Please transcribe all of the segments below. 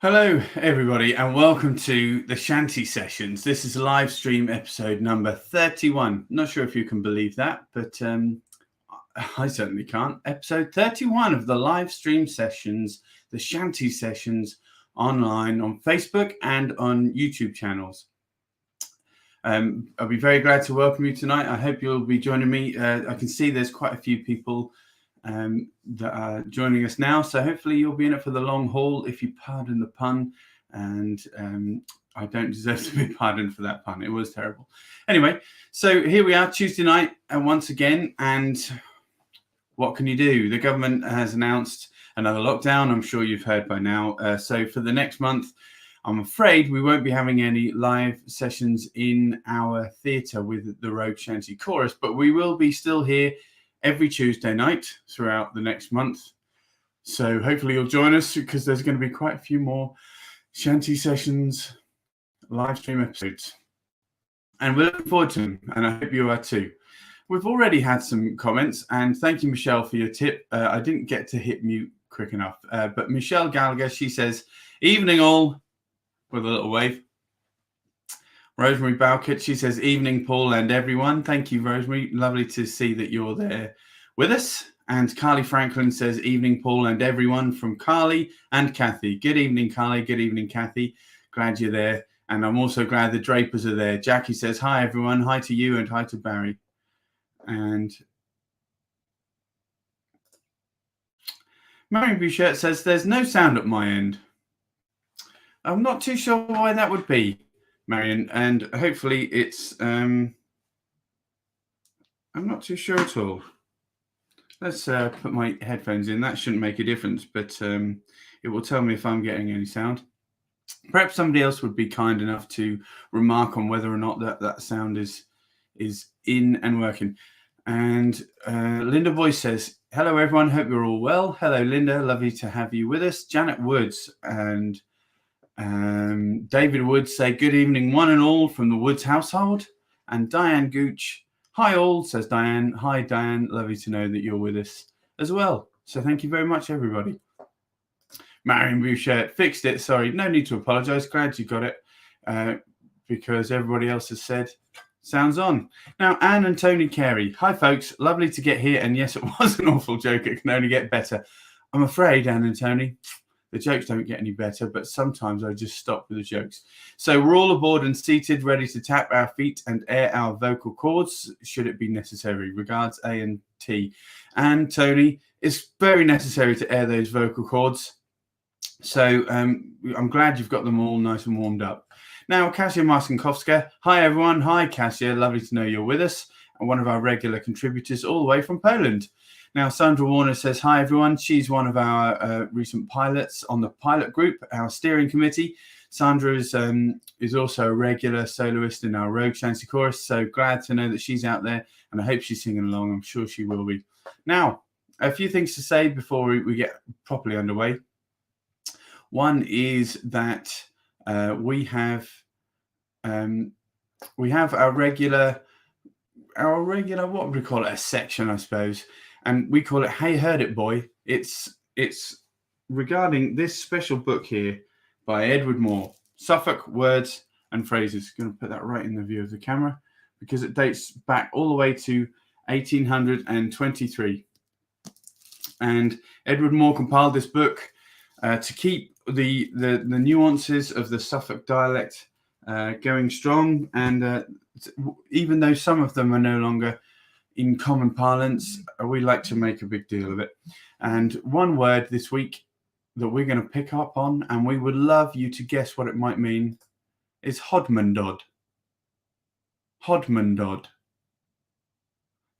Hello, everybody, and welcome to the Shanty Sessions. This is live stream episode number 31. Not sure if you can believe that, but I certainly can't. Episode 31 of the live stream sessions, the Shanty Sessions, online on Facebook and on YouTube channels. I'll be very glad to welcome you tonight. I hope you'll be joining me. I can see there's quite a few people that are joining us now, so hopefully you'll be in it for the long haul, if you pardon the pun. And I don't deserve to be pardoned for that pun. It was terrible. Anyway, so here we are, Tuesday night, and once again, and what can you do? The government has announced another lockdown. I'm sure you've heard by now. So for the next month, I'm afraid we won't be having any live sessions in our theatre with the Rogue Shanty Chorus, but we will be still here every Tuesday night throughout the next month. So hopefully you'll join us, because there's going to be quite a few more Shanty Sessions live stream episodes. And we're looking forward to them, and I hope you are too. We've already had some comments, and thank you, Michelle, for your tip. I didn't get to hit mute quick enough, but Michelle Gallagher, she says, "Evening all," with a little wave. Rosemary Balkett, she says, "Evening, Paul and everyone." Thank you, Rosemary. Lovely to see that you're there with us. And Carly Franklin says, "Evening, Paul and everyone," from Carly and Kathy. Good evening, Carly. Good evening, Kathy. Glad you're there. And I'm also glad the Drapers are there. Jackie says, "Hi, everyone. Hi to you and hi to Barry." And Marion Bouchette says, "There's no sound at my end." I'm not too sure why that would be, Marion, and hopefully it's I'm not too sure at all. Let's put my headphones in. That shouldn't make a difference, but it will tell me if I'm getting any sound. Perhaps somebody else would be kind enough to remark on whether or not that sound is in and working. And Linda Boyce says, "Hello everyone, hope you're all well." Hello Linda, lovely to have you with us. Janet Woods and David Woods say, "Good evening one and all from the Woods household." And Diane Gooch, "Hi all," says Diane. Hi Diane, lovely to know that you're with us as well. So thank you very much, everybody. Marion Bouchette, "Fixed it, sorry." No need to apologise, glad you got it, because everybody else has said sounds on. Now, Anne and Tony Carey, "Hi folks, lovely to get here, and yes, it was an awful joke, it can only get better." I'm afraid, Anne and Tony, the jokes don't get any better, but sometimes I just stop with the jokes. So we're all aboard and seated, ready to tap our feet and air our vocal cords, should it be necessary. Regards, A and T. And Tony, it's very necessary to air those vocal cords. So I'm glad you've got them all nice and warmed up. Now, Kasia Marcinkovska. "Hi, everyone." Hi, Kasia. Lovely to know you're with us, and one of our regular contributors all the way from Poland. Now, Sandra Warner says, "Hi, everyone." She's one of our recent pilots on the pilot group, our steering committee. Sandra is also a regular soloist in our Rogue Shanty Chorus, so glad to know that she's out there, and I hope she's singing along. I'm sure she will be. Now, a few things to say before we get properly underway. One is that we have our regular, what would we call it? A section, I suppose. And we call it "Hey Heard It Boy." It's regarding this special book here by Edward Moore, Suffolk Words and Phrases. I'm going to put that right in the view of the camera because it dates back all the way to 1823. And Edward Moore compiled this book to keep the nuances of the Suffolk dialect going strong. And even though some of them are no longer in common parlance, we like to make a big deal of it. And one word this week that we're going to pick up on, and we would love you to guess what it might mean, is hodmandod. Hodmandod.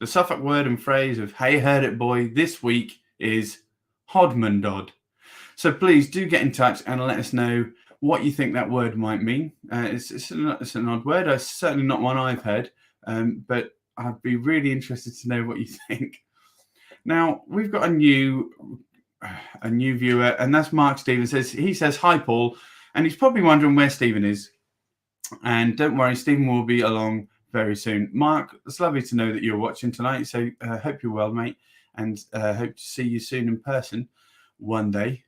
The Suffolk word and phrase of "Hey Heard It Boy" this week is hodmandod. So please do get in touch and let us know what you think that word might mean. It's an odd word. It's certainly not one I've heard, but I'd be really interested to know what you think. Now, we've got a new viewer, and that's Mark Stevens. He says, "Hi, Paul," and he's probably wondering where Stephen is. And don't worry, Stephen will be along very soon. Mark, it's lovely to know that you're watching tonight, so hope you're well, mate, and hope to see you soon in person one day.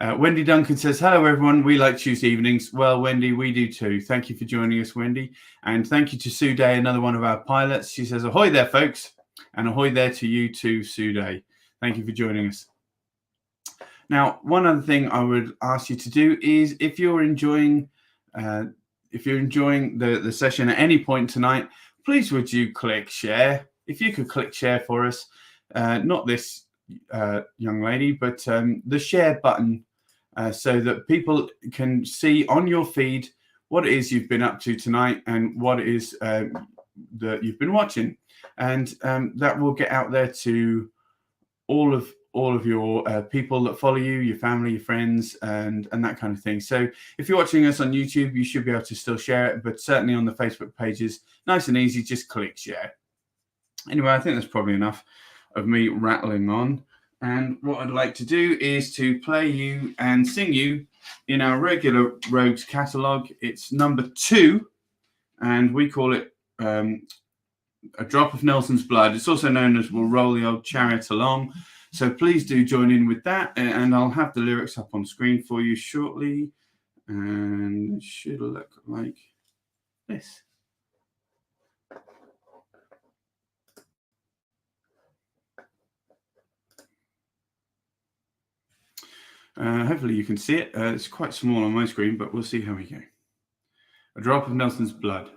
Wendy Duncan says, hello, everyone. We like Tuesday evenings. Well, Wendy, we do too. Thank you for joining us, Wendy. And thank you to Sue Day, another one of our pilots. She says, ahoy there, folks. And ahoy there to you too, Sue Day. Thank you for joining us. Now, one other thing I would ask you to do is if you're enjoying the session at any point tonight, please would you click share? If you could click share for us, not this young lady, but the share button, so that people can see on your feed what it is you've been up to tonight and what it is that you've been watching, and that will get out there to all of your people that follow you, your family, your friends, and that kind of thing. So if you're watching us on YouTube, you should be able to still share it, but certainly on the Facebook pages, nice and easy, just click share. Anyway, I think that's probably enough of me rattling on. And what I'd like to do is to play you and sing you in our regular Rogues catalogue. It's number 2, and we call it A Drop of Nelson's Blood. It's also known as We'll Roll the Old Chariot Along. So please do join in with that, and I'll have the lyrics up on screen for you shortly. And it should look like this. Hopefully you can see it. It's quite small on my screen, but we'll see how we go. A Drop of Nelson's Blood.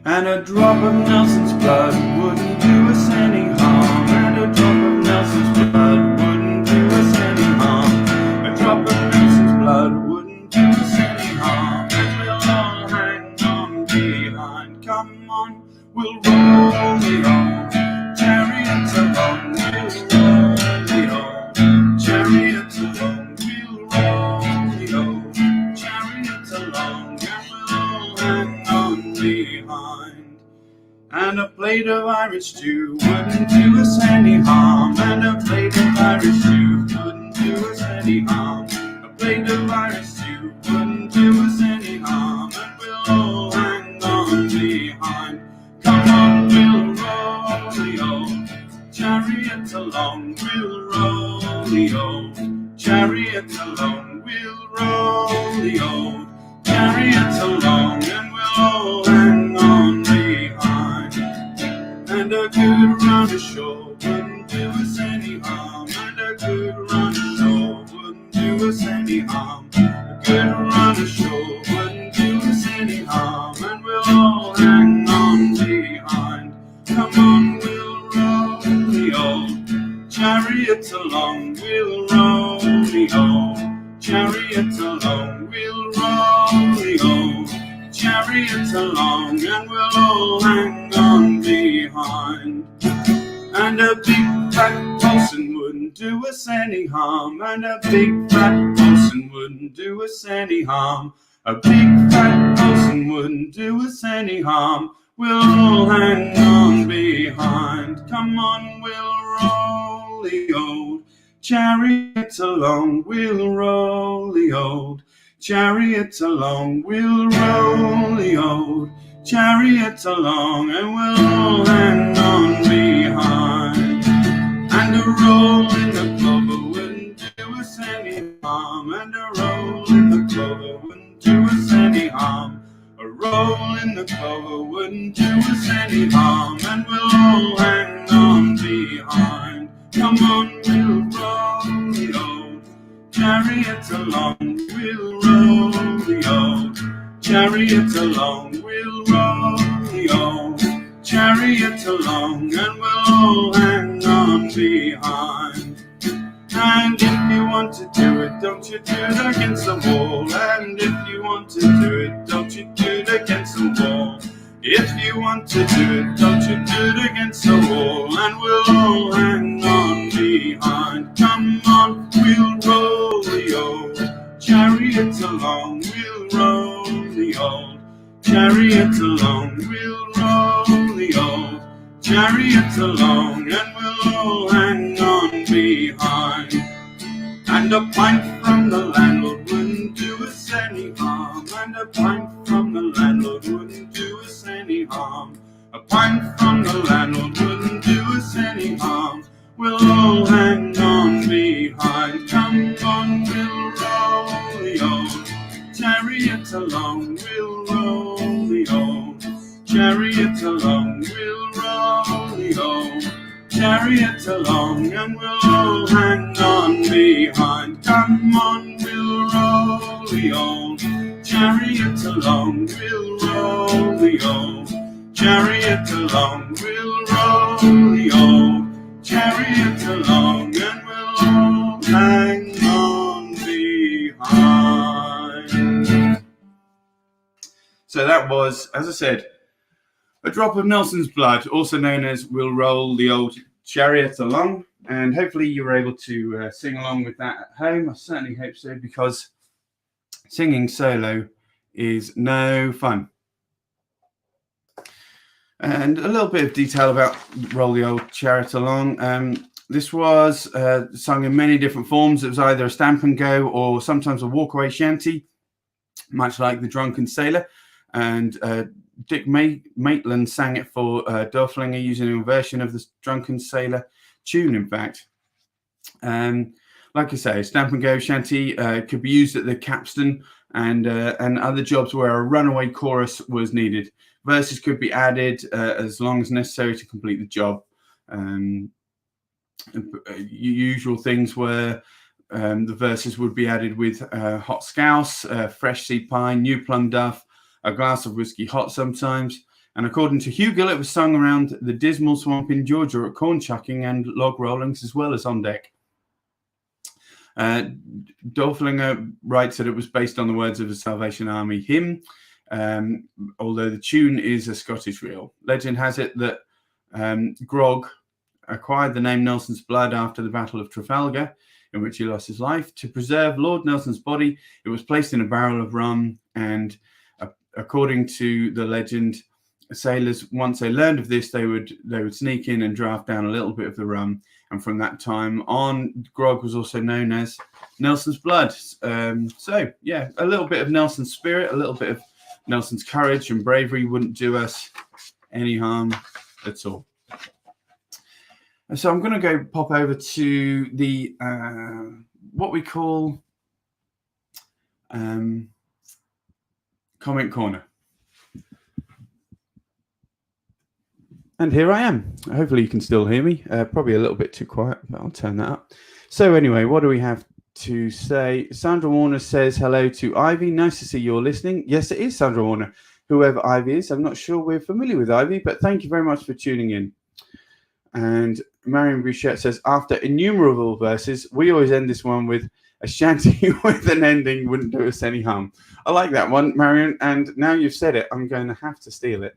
And a drop of Nelson's blood wouldn't do us any harm. And a drop of Nelson's blood wouldn't do us any harm. A drop of Nelson's blood wouldn't do us any harm. And we'll all hang on behind. Come on, we'll roll the old chariot along. We'll roll the old chariot along. We'll roll the old chariot along. And we'll all hang on behind. And a plate of Irish stew wouldn't do us any harm. And a plate of Irish stew wouldn't do us any harm. A plate of Irish stew wouldn't do us any harm. And we'll all hang on behind. Come on, we'll roll the old chariot along. We'll roll the old chariot along. We'll roll the old chariot along. And we'll all hang on behind. And a good run ashore wouldn't do us any harm. And a good run ashore wouldn't do us any harm. A good run ashore wouldn't do us any harm. And we'll all hang on behind. Come on, we'll roll the old chariot along. We'll roll the old chariot along. We'll roll the old chariot along. And we'll all hang on behind. And a big fat Paulson wouldn't do us any harm. And a big fat Paulson wouldn't do us any harm. A big fat Paulson wouldn't do us any harm. We'll all hang on behind. Come on, we'll roll the old chariot along. We'll roll the old chariot along. We'll roll the old chariot along. And we'll all hang on behind. And a roll in the clover wouldn't do us any harm. And a roll in the clover wouldn't do us any harm. A roll in the clover wouldn't do us any harm. And we'll all hang on behind. Come on, we'll roll the old chariot along. We'll roll the old chariot along. We'll roll the old chariot along. And we'll all hang on behind. And if you want to do it, don't you do it against the wall. And if you want to do it, don't you do it against the wall. If you want to do it, don't you do it against the wall. And we'll all hang on behind. Come on, we'll roll the old chariot along. We'll roll the old chariot along. We'll roll the old chariot along. And we'll all hang on behind. And a pint from the landlord wouldn't do us any harm. And a pint from the landlord wouldn't do us any harm. A pint from the landlord wouldn't do us any harm. We'll all hang on behind. Come on, we'll roll the old chariot along. We'll roll the old chariot along. We'll roll the old chariot along, and we'll all hang on behind. Come on, we'll roll the old chariot along. We'll roll the old chariot along. We'll roll the old chariot along, and we'll all hang on behind. So that was, as I said, a drop of Nelson's blood, also known as We'll Roll the Old Chariot Along. And hopefully you were able to sing along with that at home. I certainly hope so, because singing solo is no fun. And a little bit of detail about Roll the Old Chariot Along. This was sung in many different forms. It was either a stamp and go or sometimes a walkaway shanty, much like the Drunken Sailor. And Dick Maitland sang it for Doflinger using a version of the Drunken Sailor tune, in fact. Like I say, stamp and go shanty could be used at the capstan and other jobs where a runaway chorus was needed. Verses could be added as long as necessary to complete the job. Usual things were the verses would be added with hot scouse, fresh sea pine, new plum duff, a glass of whiskey hot sometimes. And according to Hugh Gill, it was sung around the dismal swamp in Georgia at corn chucking and log rollings, as well as on deck. Doflinger writes that it was based on the words of a Salvation Army hymn, although the tune is a Scottish reel. Legend has it that Grog acquired the name Nelson's Blood after the Battle of Trafalgar, in which he lost his life. To preserve Lord Nelson's body, it was placed in a barrel of rum, and according to the legend, sailors, once they learned of this, they would sneak in and draft down a little bit of the rum. And from that time on, grog was also known as Nelson's Blood. So, yeah, a little bit of Nelson's spirit, a little bit of Nelson's courage and bravery wouldn't do us any harm at all. So I'm going to go pop over to the what we call Comment Corner. And here I am. Hopefully you can still hear me. Probably a little bit too quiet, but I'll turn that up. So anyway, what do we have to say? Sandra Warner says hello to Ivy. Nice to see you're listening. Yes, it is Sandra Warner, whoever Ivy is. I'm not sure we're familiar with Ivy, but thank you very much for tuning in. And Marion Bouchette says, after innumerable verses, we always end this one with a shanty with an ending wouldn't do us any harm. I like that one, Marion. And now you've said it, I'm going to have to steal it.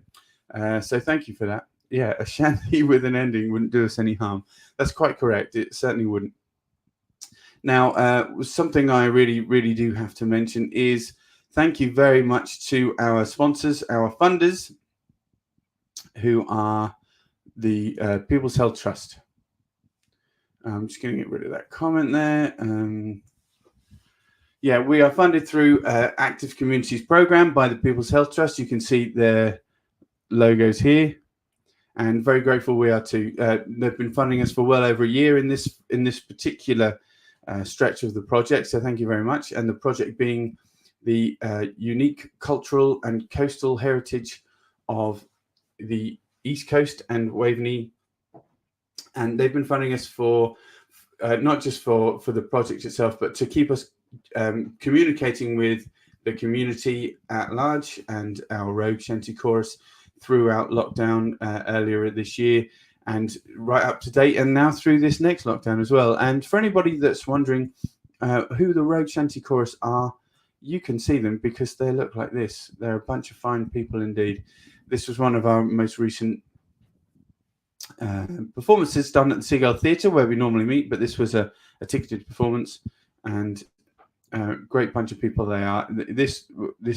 So thank you for that. Yeah, a shanty with an ending wouldn't do us any harm. That's quite correct. It certainly wouldn't. Now, something I really, really do have to mention is thank you very much to our sponsors, our funders, who are the People's Health Trust. I'm just going to get rid of that comment there. Yeah, we are funded through Active Communities Program by the People's Health Trust. You can see their logos here. And very grateful we are to. They've been funding us for well over a year in this particular stretch of the project. So thank you very much. And the project being the unique cultural and coastal heritage of the East Coast and Waveney. And they've been funding us for not just for the project itself, but to keep us communicating with the community at large and our Rogue Shanty Chorus throughout lockdown earlier this year and right up to date, and now through this next lockdown as well. And for anybody that's wondering who the Rogue Shanty Chorus are, you can see them because they look like this. They're a bunch of fine people indeed. This was one of our most recent performances done at the Seagull Theatre, where we normally meet, but this was a ticketed performance, and great bunch of people they are. This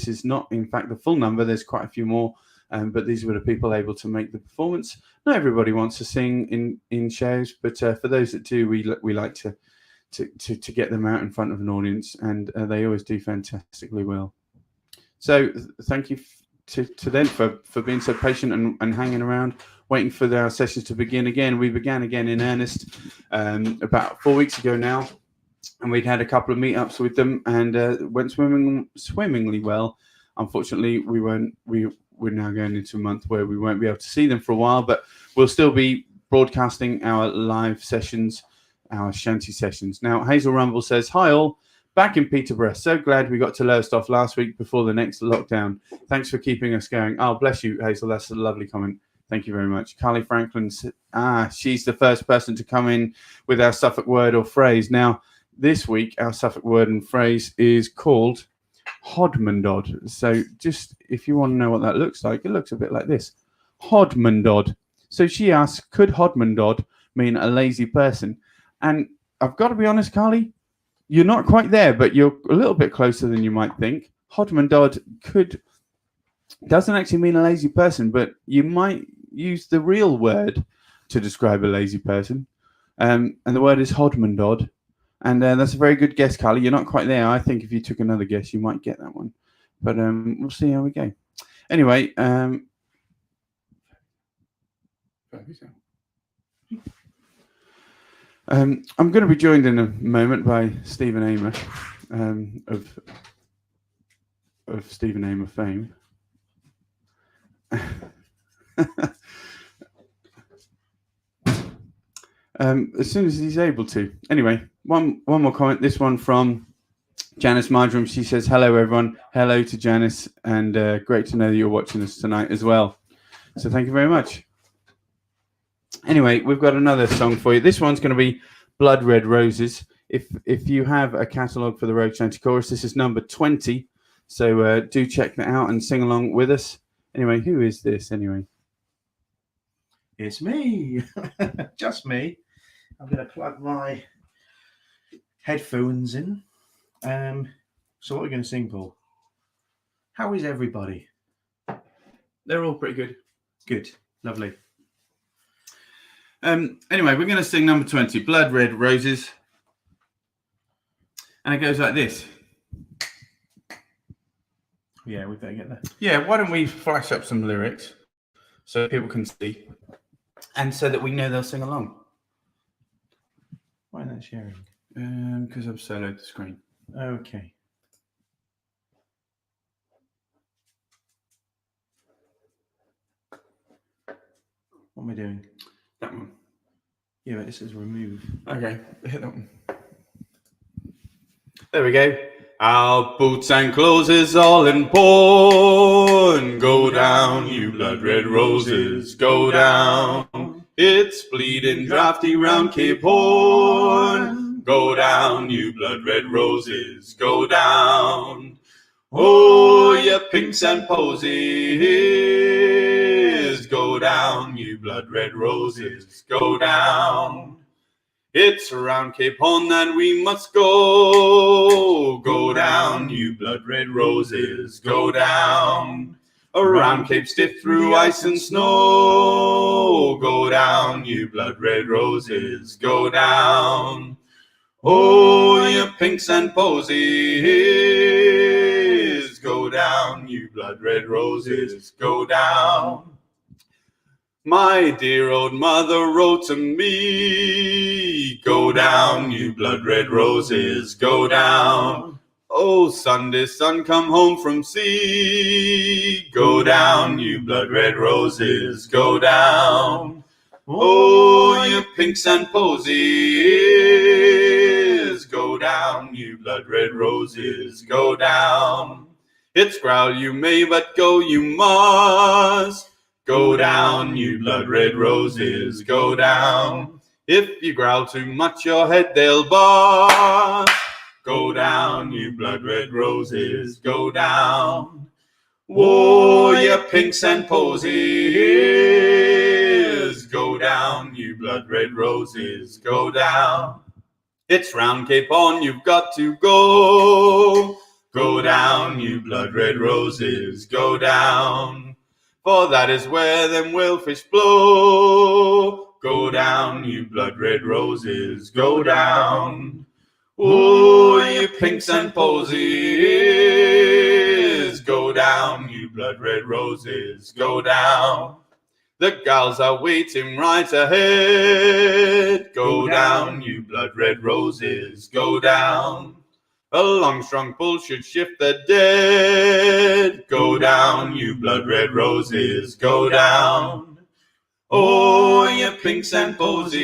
is not, in fact, the full number. There's quite a few more. But these were the people able to make the performance. Not everybody wants to sing in shows, but for those that do, we like to get them out in front of an audience, and they always do fantastically well. So thank you to them for being so patient and hanging around, waiting for our sessions to begin again. We began again in earnest about 4 weeks ago now, and we'd had a couple of meetups with them, and went swimmingly well. Unfortunately, we're now going into a month where we won't be able to see them for a while, but we'll still be broadcasting our live sessions, our Shanty Sessions. Now, Hazel Rumble says, "Hi all, back in Peterborough. So glad we got to Lowestoft last week before the next lockdown. Thanks for keeping us going." Oh, bless you, Hazel. That's a lovely comment. Thank you very much. Carly Franklin, she's the first person to come in with our Suffolk word or phrase. Now, this week, our Suffolk word and phrase is called Hodmandod. So just if you want to know what that looks like, it looks a bit like this. Hodmandod. So she asks, could Hodmandod mean a lazy person? And I've got to be honest, Carly, you're not quite there, but you're a little bit closer than you might think. Hodmandod doesn't actually mean a lazy person, but you might use the real word to describe a lazy person. And the word is Hodmandod. And that's a very good guess, Carly. You're not quite there. I think if you took another guess, you might get that one. But we'll see how we go. Anyway, I'm going to be joined in a moment by Stephen Amer of Stephen Amer fame. As soon as he's able to. Anyway, one more comment. This one from Janice Marjoram. She says, "Hello, everyone." Hello to Janice, and great to know that you're watching us tonight as well. So thank you very much. Anyway, we've got another song for you. This one's going to be Blood Red Roses. If you have a catalogue for the Rogue Shanty Chorus, this is number 20. So do check that out and sing along with us. Anyway, who is this anyway? It's me. Just me. I'm going to plug my headphones in. So what are we going to sing, Paul? How is everybody? They're all pretty good. Good. Lovely. Anyway, we're going to sing number 20, Blood Red Roses. And it goes like this. Yeah, we better get that. Yeah, why don't we flash up some lyrics so people can see and so that we know they'll sing along. Why not sharing? Because I've soloed the screen. Okay. What am I doing? That one. Yeah, but it says remove. Okay, hit that one. There we go. Our boots and clothes is all in pawn. Go down, you blood red roses, go down. It's bleeding drafty round Cape Horn. Go down, you blood red roses, go down. Oh, you pinks and posies, go down, you blood red roses, go down. It's around Cape Horn that we must go. Go down, you blood red roses, go down. Around Cape Stiff through ice and snow. Go down, you blood red roses, go down. Oh, you pinks and posies, go down, you blood red roses, go down. My dear old mother wrote to me, go down, you blood red roses, go down. Oh, Sunday sun, come home from sea, go down, you blood red roses, go down. Oh, you pinks and posies, go down, you blood red roses, go down. It's growl you may, but go you must. Go down, you blood red roses, go down. If you growl too much, your head they'll bust. Go down, you blood red roses, go down. Whoa, you pinks and posies, go down, you blood red roses, go down. It's round Cape Horn, you've got to go. Go down, you blood red roses, go down. For that is where them whalefish blow. Go down, you blood red roses, go down. Oh, you pinks and posies, go down, you blood red roses, go down. The gals are waiting right ahead. Go down, you blood red roses, go down. A long strong pull should shift the dead. Go down, you blood red roses, go down. Oh, you pinks and posies,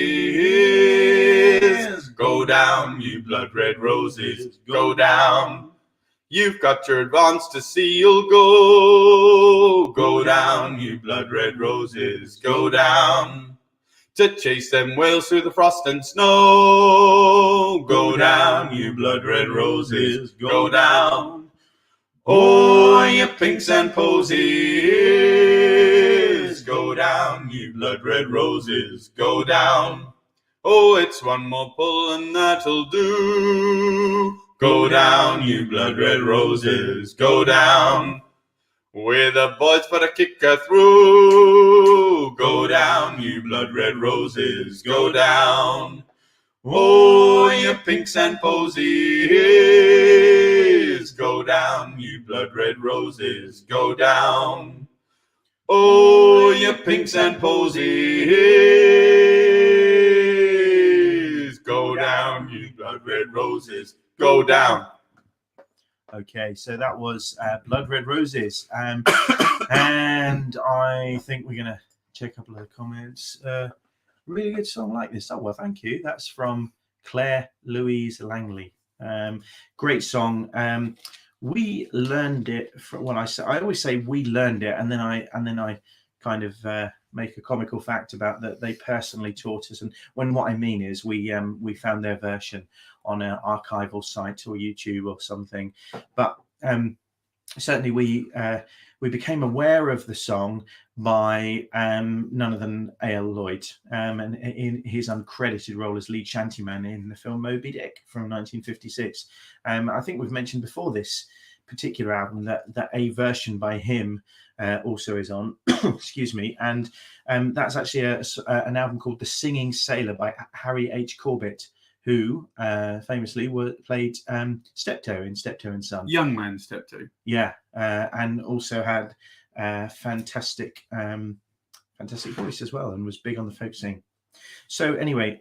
go down, you blood red roses, go down. You've got your advance to see you'll go. Go down, you blood red roses, go down. To chase them whales through the frost and snow. Go down, you blood red roses, go down. Oh, you pinks and posies, go down, you blood red roses, go down. Oh, it's one more pull and that'll do. Go down, you blood red roses, go down. With the boys for the kicker through. Go down, you blood red roses, go down. Oh, you pinks and posies, go down, you blood red roses, go down. Oh, you pinks and posies, go down, you blood red roses, go down. Okay, so that was Blood Red Roses. And I think we're going to check a couple of the comments. Really good song like this. Oh, well, thank you. That's from Claire Louise Langley. Great song. We learned it from, well, I always say we learned it, and then I kind of make a comical fact about that they personally taught us. And what I mean is we found their version on an archival site or YouTube or something. But certainly we became aware of the song by none other than A.L. Lloyd, and in his uncredited role as lead shantyman in the film Moby Dick from 1956. I think we've mentioned before this particular album that a version by him also is on. Excuse me, and that's actually an album called The Singing Sailor by Harry H. Corbett, who famously played Steptoe in Steptoe and Son. Young man Steptoe. Yeah, and also had fantastic voice as well, and was big on the folk scene. So anyway,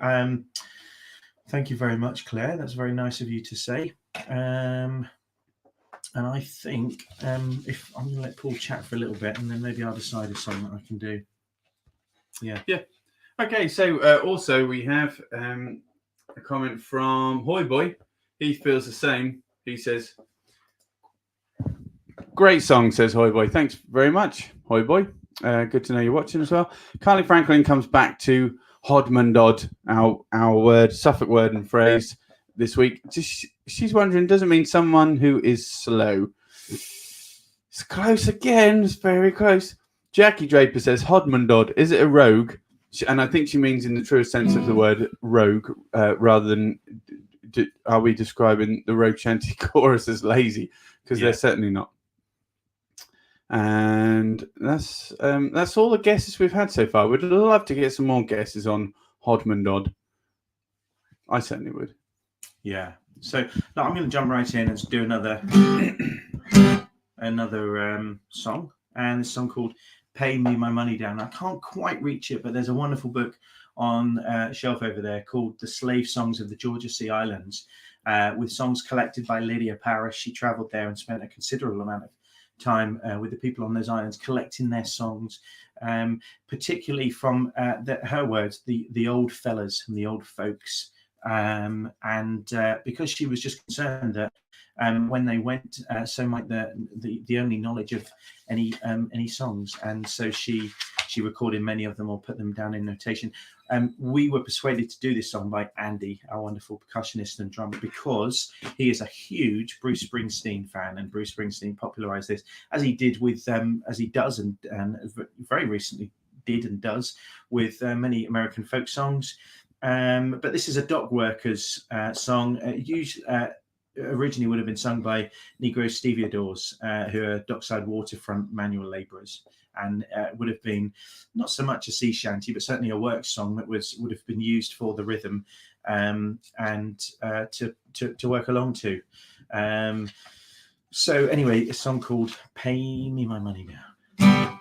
thank you very much, Claire. That's very nice of you to say. And I think if I'm going to let Paul chat for a little bit, and then maybe I'll decide a song that I can do. Yeah. Okay, so also we have a comment from Hoy Boy. He feels the same. He says, great song, says Hoy Boy. Thanks very much, Hoy Boy. Good to know you're watching as well. Carly Franklin comes back to Hodmondod, our word, Suffolk word and phrase this week. She's wondering, does it mean someone who is slow? It's close again. It's very close. Jackie Draper says, Hodmondod, is it a rogue? And I think she means in the truest sense of the word rogue, rather than are we describing the Rogue Shanty chorus as lazy? Because they're certainly not. And that's all the guesses we've had so far. We'd love to get some more guesses on Hodmondod. I certainly would. Yeah. So now I'm going to jump right in and do another song, and this song called Pay Me My Money Down. I can't quite reach it, but there's a wonderful book on a shelf over there called The Slave Songs of the Georgia Sea Islands, with songs collected by Lydia Parrish. She traveled there and spent a considerable amount of time with the people on those islands collecting their songs, particularly from her words, the old fellas and the old folks. And because she was just concerned that when they went, so might the only knowledge of any songs, and so she recorded many of them or put them down in notation. We were persuaded to do this song by Andy, our wonderful percussionist and drummer, because he is a huge Bruce Springsteen fan, and Bruce Springsteen popularized this as he did with as he does and very recently did and does with many American folk songs. But this is a dock workers song. Originally would have been sung by Negro stevedores, who are dockside waterfront manual labourers, and would have been not so much a sea shanty, but certainly a work song that would have been used for the rhythm and to work along to. So anyway, a song called "Pay Me My Money Now."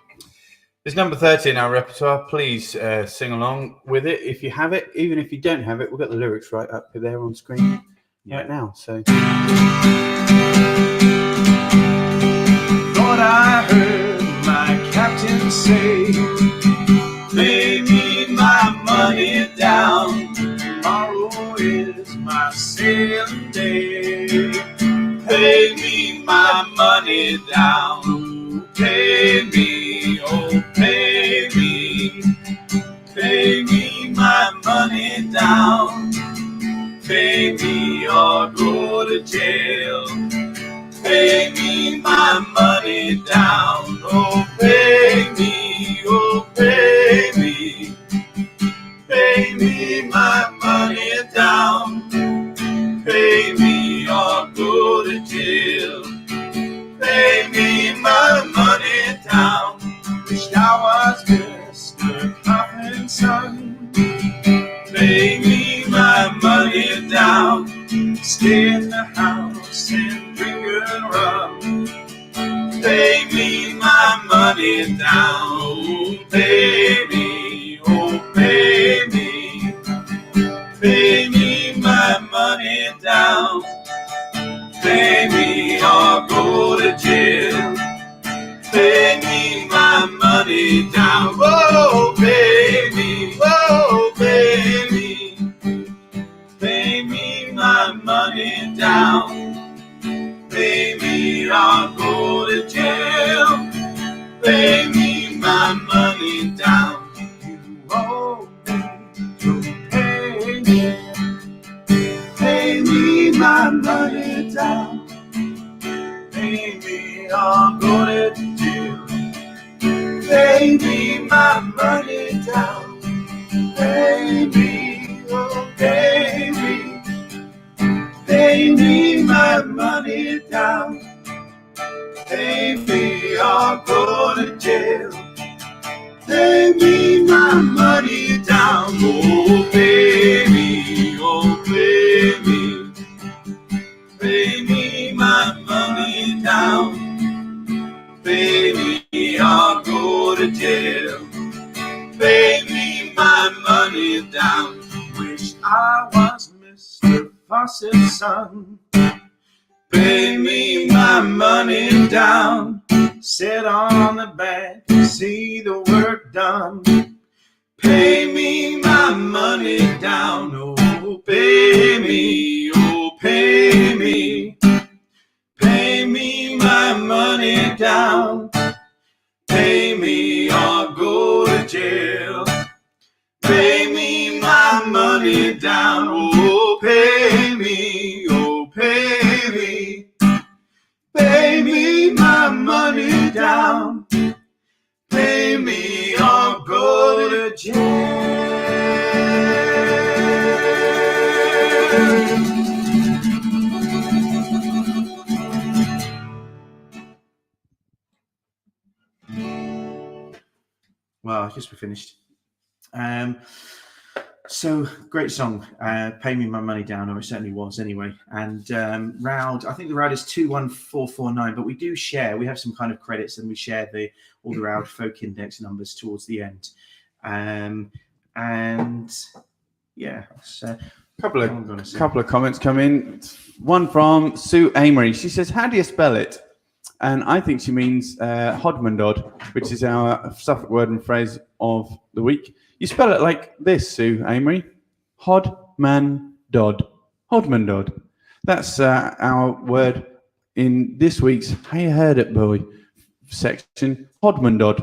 It's number 30 in our repertoire. Please sing along with it if you have it. Even if you don't have it, we've got the lyrics right up there on screen right now. So, thought I heard my captain say, "Pay me my money down. Tomorrow is my sailing day. Pay me my money down. Pay me, oh pay me. Pay me my money down. Pay me or go to jail. Pay me my money down. Oh pay me, oh pay me. Pay me my money down. Pay me or go to jail. Pay me my money down. Wished I was Mr. Coffin's son. Pay me my money down. Stay in the house and drink and rum. Pay me my money down. Oh, pay me, oh, pay me. Pay me my money down. Pay me or go to jail. Pay me my money down. Whoa, pay me, whoa, pay me. Pay me my money down. Pay me or go to jail. Pay me my money down. You owe me, so pay me. Pay me my money down. Pay me or go to jail. Pay me my money down. Pay me, oh pay me. Pay me my money down. Pay me or go to jail. Pay me my money down. Oh pay me, oh pay me. Pay me my money down. Pay me or go to jail. Pay me my money down. Wish I was Mr. Fawcett's son. Pay me my money down. Sit on the back and see the work done. Pay me my money down. Oh, pay me, oh, pay me. Pay me my money down. Pay me or go to jail. Pay me my money down. Oh, pay me, oh, pay me. Pay me my money down. Pay me or go to jail. Well, I guess we're finished. So great song, Pay Me My Money Down, or it certainly was anyway. And Round, I think the Round is 21449, but we do share, we have some kind of credits and we share all the Round folk index numbers towards the end. And yeah, so couple of comments come in. One from Sue Amory. She says, how do you spell it? And I think she means Hodmandod, which is our Suffolk word and phrase of the week. You spell it like this, Sue Amory. Hodmandod. Hodmandod. That's our word in this week's Hey Heard It Boy section. Hodmandod.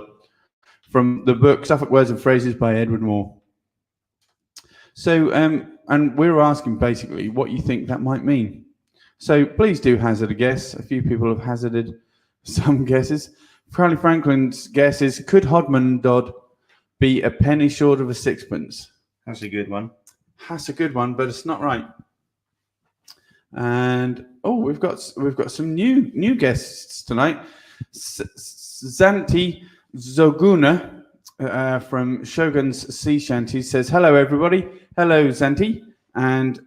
From the book Suffolk Words and Phrases by Edward Moore. So, and we're asking basically what you think that might mean. So please do hazard a guess. A few people have hazarded some guesses. Charlie Franklin's guess is, could Hodmandod be a penny short of a sixpence? That's a good one. That's a good one, but it's not right. And we've got some new guests tonight. Shanty Zoguna from Shogun's Sea Shanties says, hello everybody. Hello Shanty. And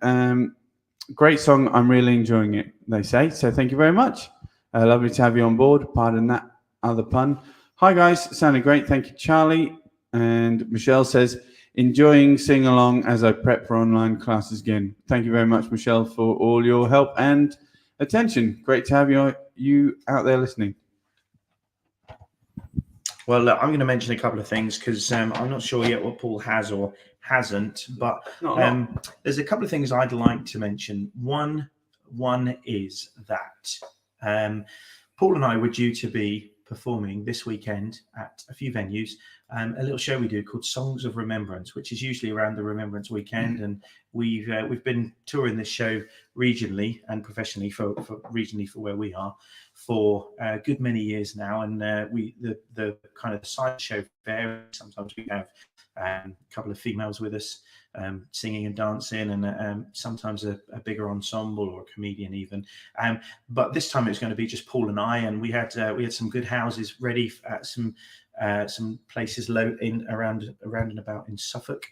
great song. I'm really enjoying it, they say. So thank you very much. Lovely to have you on board. Pardon that other pun. Hi, guys. Sounded great. Thank you, Charlie. And Michelle says, enjoying sing along as I prep for online classes again. Thank you very much, Michelle, for all your help and attention. Great to have you out there listening. Well, look, I'm going to mention a couple of things because I'm not sure yet what Paul has or hasn't, but there's a couple of things I'd like to mention. One is that Paul and I were due to be performing this weekend at a few venues, a little show we do called Songs of Remembrance, which is usually around the Remembrance weekend, and we've been touring this show regionally and professionally for where we are for a good many years now, and the kind of side show varies. Sometimes we have a couple of females with us singing and dancing, and sometimes a bigger ensemble or a comedian even. But this time it was going to be just Paul and I, and we had some good houses ready at some places around and about in Suffolk.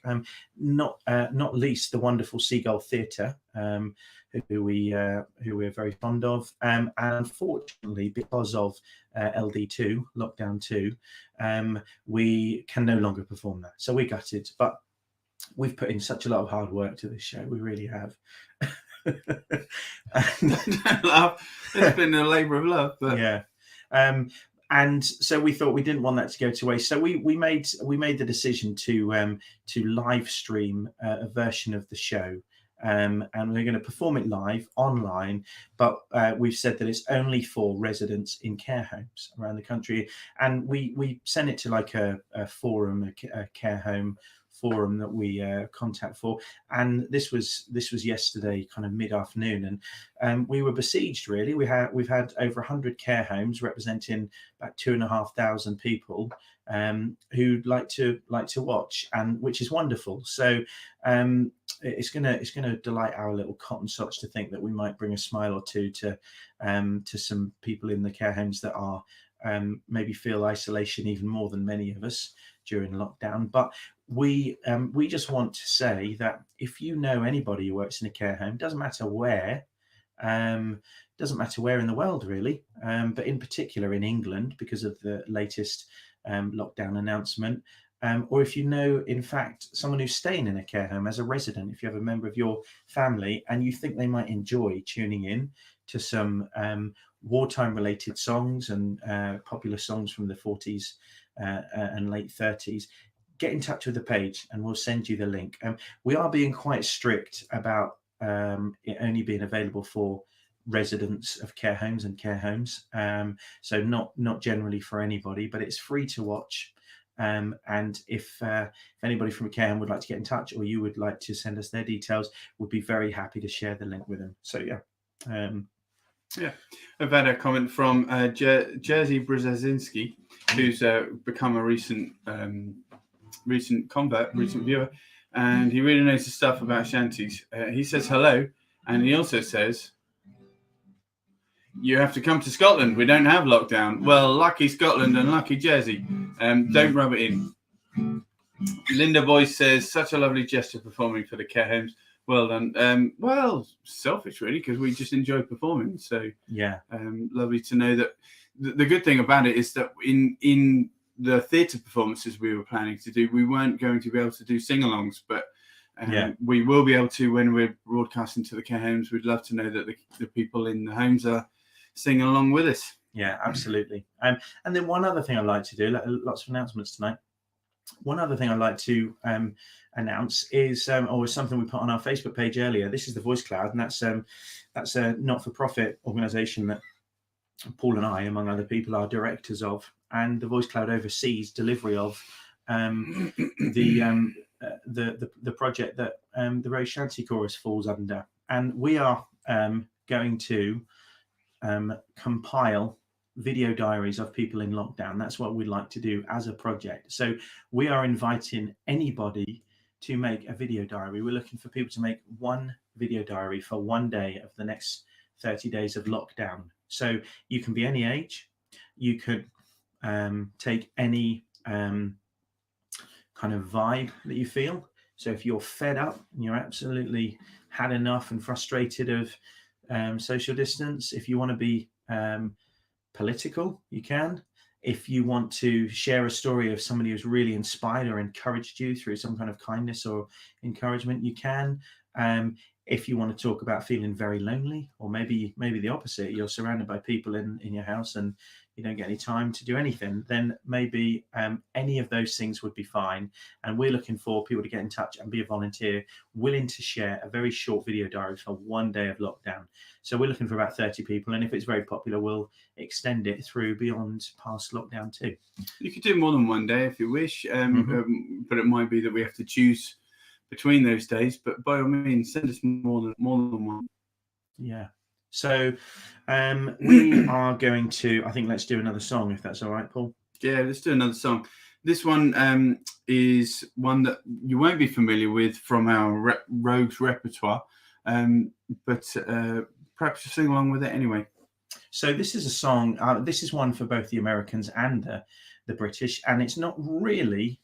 Not least the wonderful Seagull Theatre, who we're very fond of. And unfortunately, because of LD2 lockdown 2, we can no longer perform that. So we're gutted, but we've put in such a lot of hard work to this show. We really have. Don't laugh. It's been a labour of love, but yeah. And so we thought we didn't want that to go to waste. So we made the decision to live stream a version of the show, and we're going to perform it live online. But we've said that it's only for residents in care homes around the country, and we sent it to like a forum, a care home forum that we contact for, and this was yesterday kind of mid-afternoon, and we were besieged really. We've had over 100 care homes representing about 2,500 people who'd like to watch, and which is wonderful. So it's gonna delight our little cotton socks to think that we might bring a smile or two to some people in the care homes that are maybe feel isolation even more than many of us during lockdown. But we just want to say that if you know anybody who works in a care home, doesn't matter where in the world really, but in particular in England because of the latest lockdown announcement, or if you know, in fact, someone who's staying in a care home as a resident, if you have a member of your family and you think they might enjoy tuning in to some wartime related songs and popular songs from the 40s and late 30s, get in touch with the page and we'll send you the link. We are being quite strict about it only being available for residents of care homes and care homes, so not generally for anybody, but it's free to watch. And if anybody from a care home would like to get in touch, or you would like to send us their details, we'd be very happy to share the link with them. So yeah, I've had a comment from Jerzy Brzezinski, who's become a recent convert, recent viewer, and he really knows the stuff about Shanties. He says hello, and he also says, you have to come to Scotland. We don't have lockdown. Well, lucky Scotland and lucky Jersey. Don't rub it in. Linda Boyce says, such a lovely gesture performing for the care homes. Well done. Well, selfish really, because we just enjoy performing. So yeah, lovely to know that. The good thing about it is that in the theatre performances we were planning to do, we weren't going to be able to do sing-alongs, but we will be able to when we're broadcasting to the care homes. We'd love to know that the people in the homes are singing along with us. Yeah, absolutely. And then one other thing I'd like to do, lots of announcements tonight. One other thing I'd like to announce is something we put on our Facebook page earlier. This is the Voice Cloud, and that's a not-for-profit organisation that Paul and I, among other people, are directors of, and the Voice Cloud oversees delivery of the project that the Rose Shanty Chorus falls under, and we are going to compile video diaries of people in lockdown. That's what we'd like to do as a project. So we are inviting anybody to make a video diary. We're looking for people to make one video diary for one day of the next 30 days of lockdown. So you can be any age. You could take any kind of vibe that you feel. So if you're fed up and you're absolutely had enough and frustrated of social distance, if you want to be political, you can. If you want to share a story of somebody who's really inspired or encouraged you through some kind of kindness or encouragement, you can. If you want to talk about feeling very lonely, or maybe the opposite, you're surrounded by people in your house and you don't get any time to do anything, then maybe any of those things would be fine. And we're looking for people to get in touch and be a volunteer willing to share a very short video diary for one day of lockdown. So we're looking for about 30 people, and if it's very popular, we'll extend it through beyond past lockdown too. You could do more than one day if you wish, but it might be that we have to choose between those days. But by all means, send us more than one. Yeah. So we are going to, I think, let's do another song, if that's all right, Paul. Yeah, let's do another song. This one is one that you won't be familiar with from our Rogues repertoire, but perhaps you sing along with it anyway. So this is a song, this is one for both the Americans and the British, and it's not really,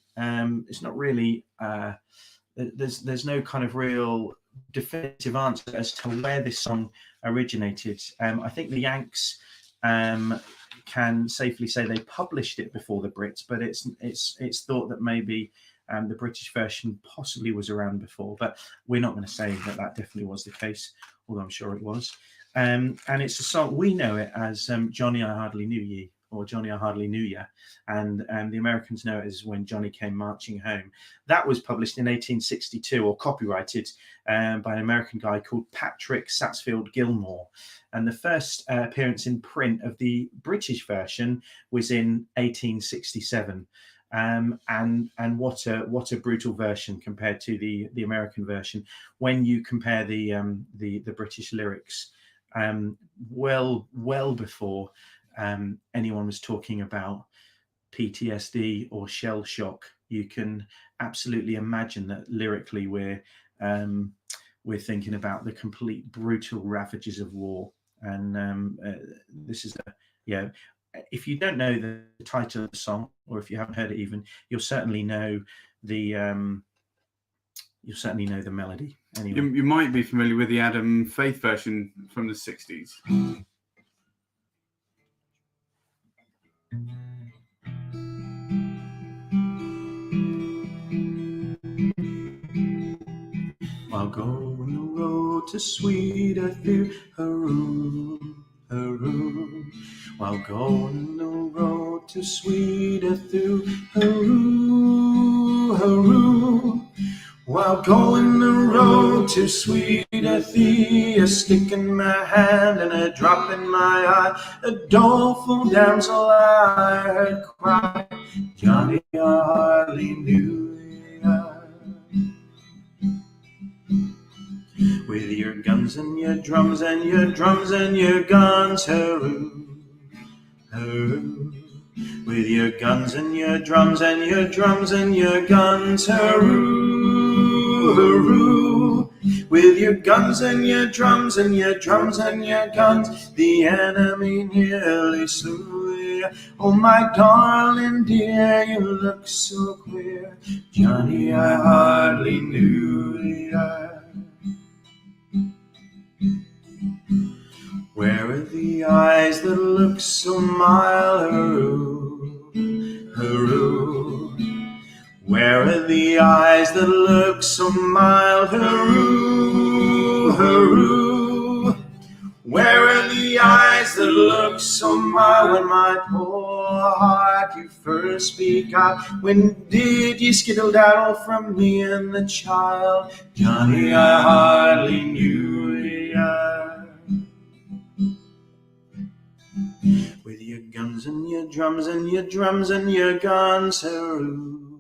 there's no kind of real definitive answer as to where this song originated. I think the Yanks can safely say they published it before the Brits, but it's thought that maybe the British version possibly was around before, but we're not going to say that definitely was the case, although I'm sure it was. And it's a song, we know it as Johnny I Hardly Knew Ye, or Johnny I Hardly Knew Ya, and the Americans know it as When Johnny Came Marching Home. That was published in 1862, or copyrighted by an American guy called Patrick Satsfield Gilmore. And the first appearance in print of the British version was in 1867. And what a brutal version compared to the American version. When you compare the British lyrics, well before anyone was talking about PTSD or shell shock, you can absolutely imagine that lyrically we're thinking about the complete brutal ravages of war. And this is if you don't know the title of the song, or if you haven't heard it even, you'll certainly know the melody. Anyway. You might be familiar with the Adam Faith version from the 60s. I'll go on the road to sweeter through Haru, Haru. I'll go on the road to sweeter through Haru, Haru. While going the road to sweeter thee, a stick in my hand and a drop in my eye, a doleful damsel I heard cry, Johnny I hardly knew thee. With your guns and your drums and your drums and your guns, Haru, Haru. With your guns and your drums and your drums and your guns, Haru, Haru. With your guns and your drums and your drums and your guns, the enemy nearly slew you. Oh, my darling dear, you look so queer, Johnny, I hardly knew thee. Where are the eyes that look so mild, Haru, Haru? Where are the eyes that look so mild, Haru, Haru? Where are the eyes that look so mild? When my poor heart you first speak out, when did you skedaddle from me and the child, Johnny, I hardly knew thee. With your guns and your drums and your drums and your guns, Haru,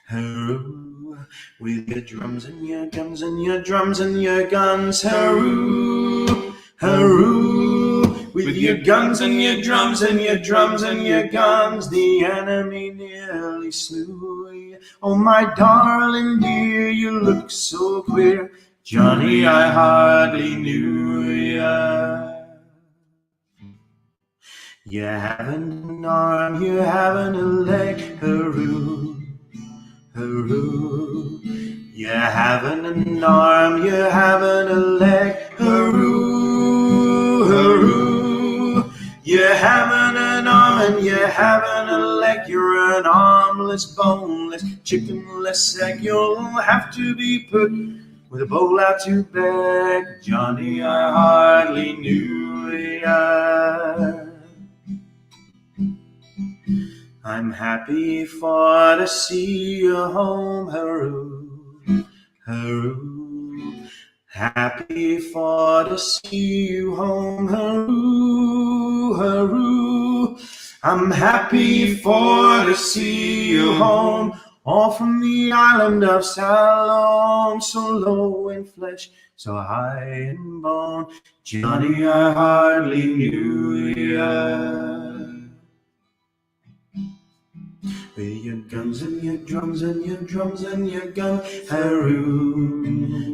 Haru. With your drums and your guns and your drums and your guns, Haru, Haru. With your guns and your drums and your drums and your guns, the enemy nearly slew you. Oh, my darling dear, you look so queer, Johnny, I hardly knew ya. You haven't an arm, you haven't a leg, Haru, Haru. You haven't an arm, you haven't a leg, Haru, Haru. You You haven't an arm and you haven't a leg. You're an armless, boneless, chickenless egg. You'll have to be put with a bowl out to beg. Johnny, I hardly knew ya. I'm happy for to see you home, hurroo, hurroo. Happy for to see you home, hurroo, hurroo. I'm happy for to see you home, all from the island of Salome, so low in flesh, so high in bone. Johnny, I hardly knew ya. With your guns and your drums and your drums and your gun, hurroo,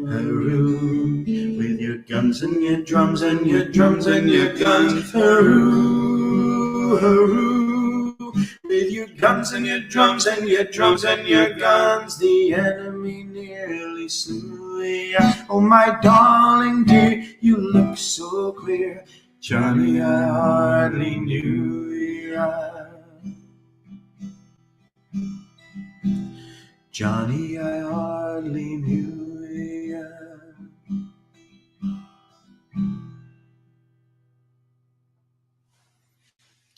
hurroo. With your guns and your drums and your drums and your guns, hurroo, hurroo. With your guns and your drums and your drums and your guns, the enemy nearly slew ya. Oh, my darling dear, you look so queer. Johnny, I hardly knew ya. Johnny, I hardly knew ya.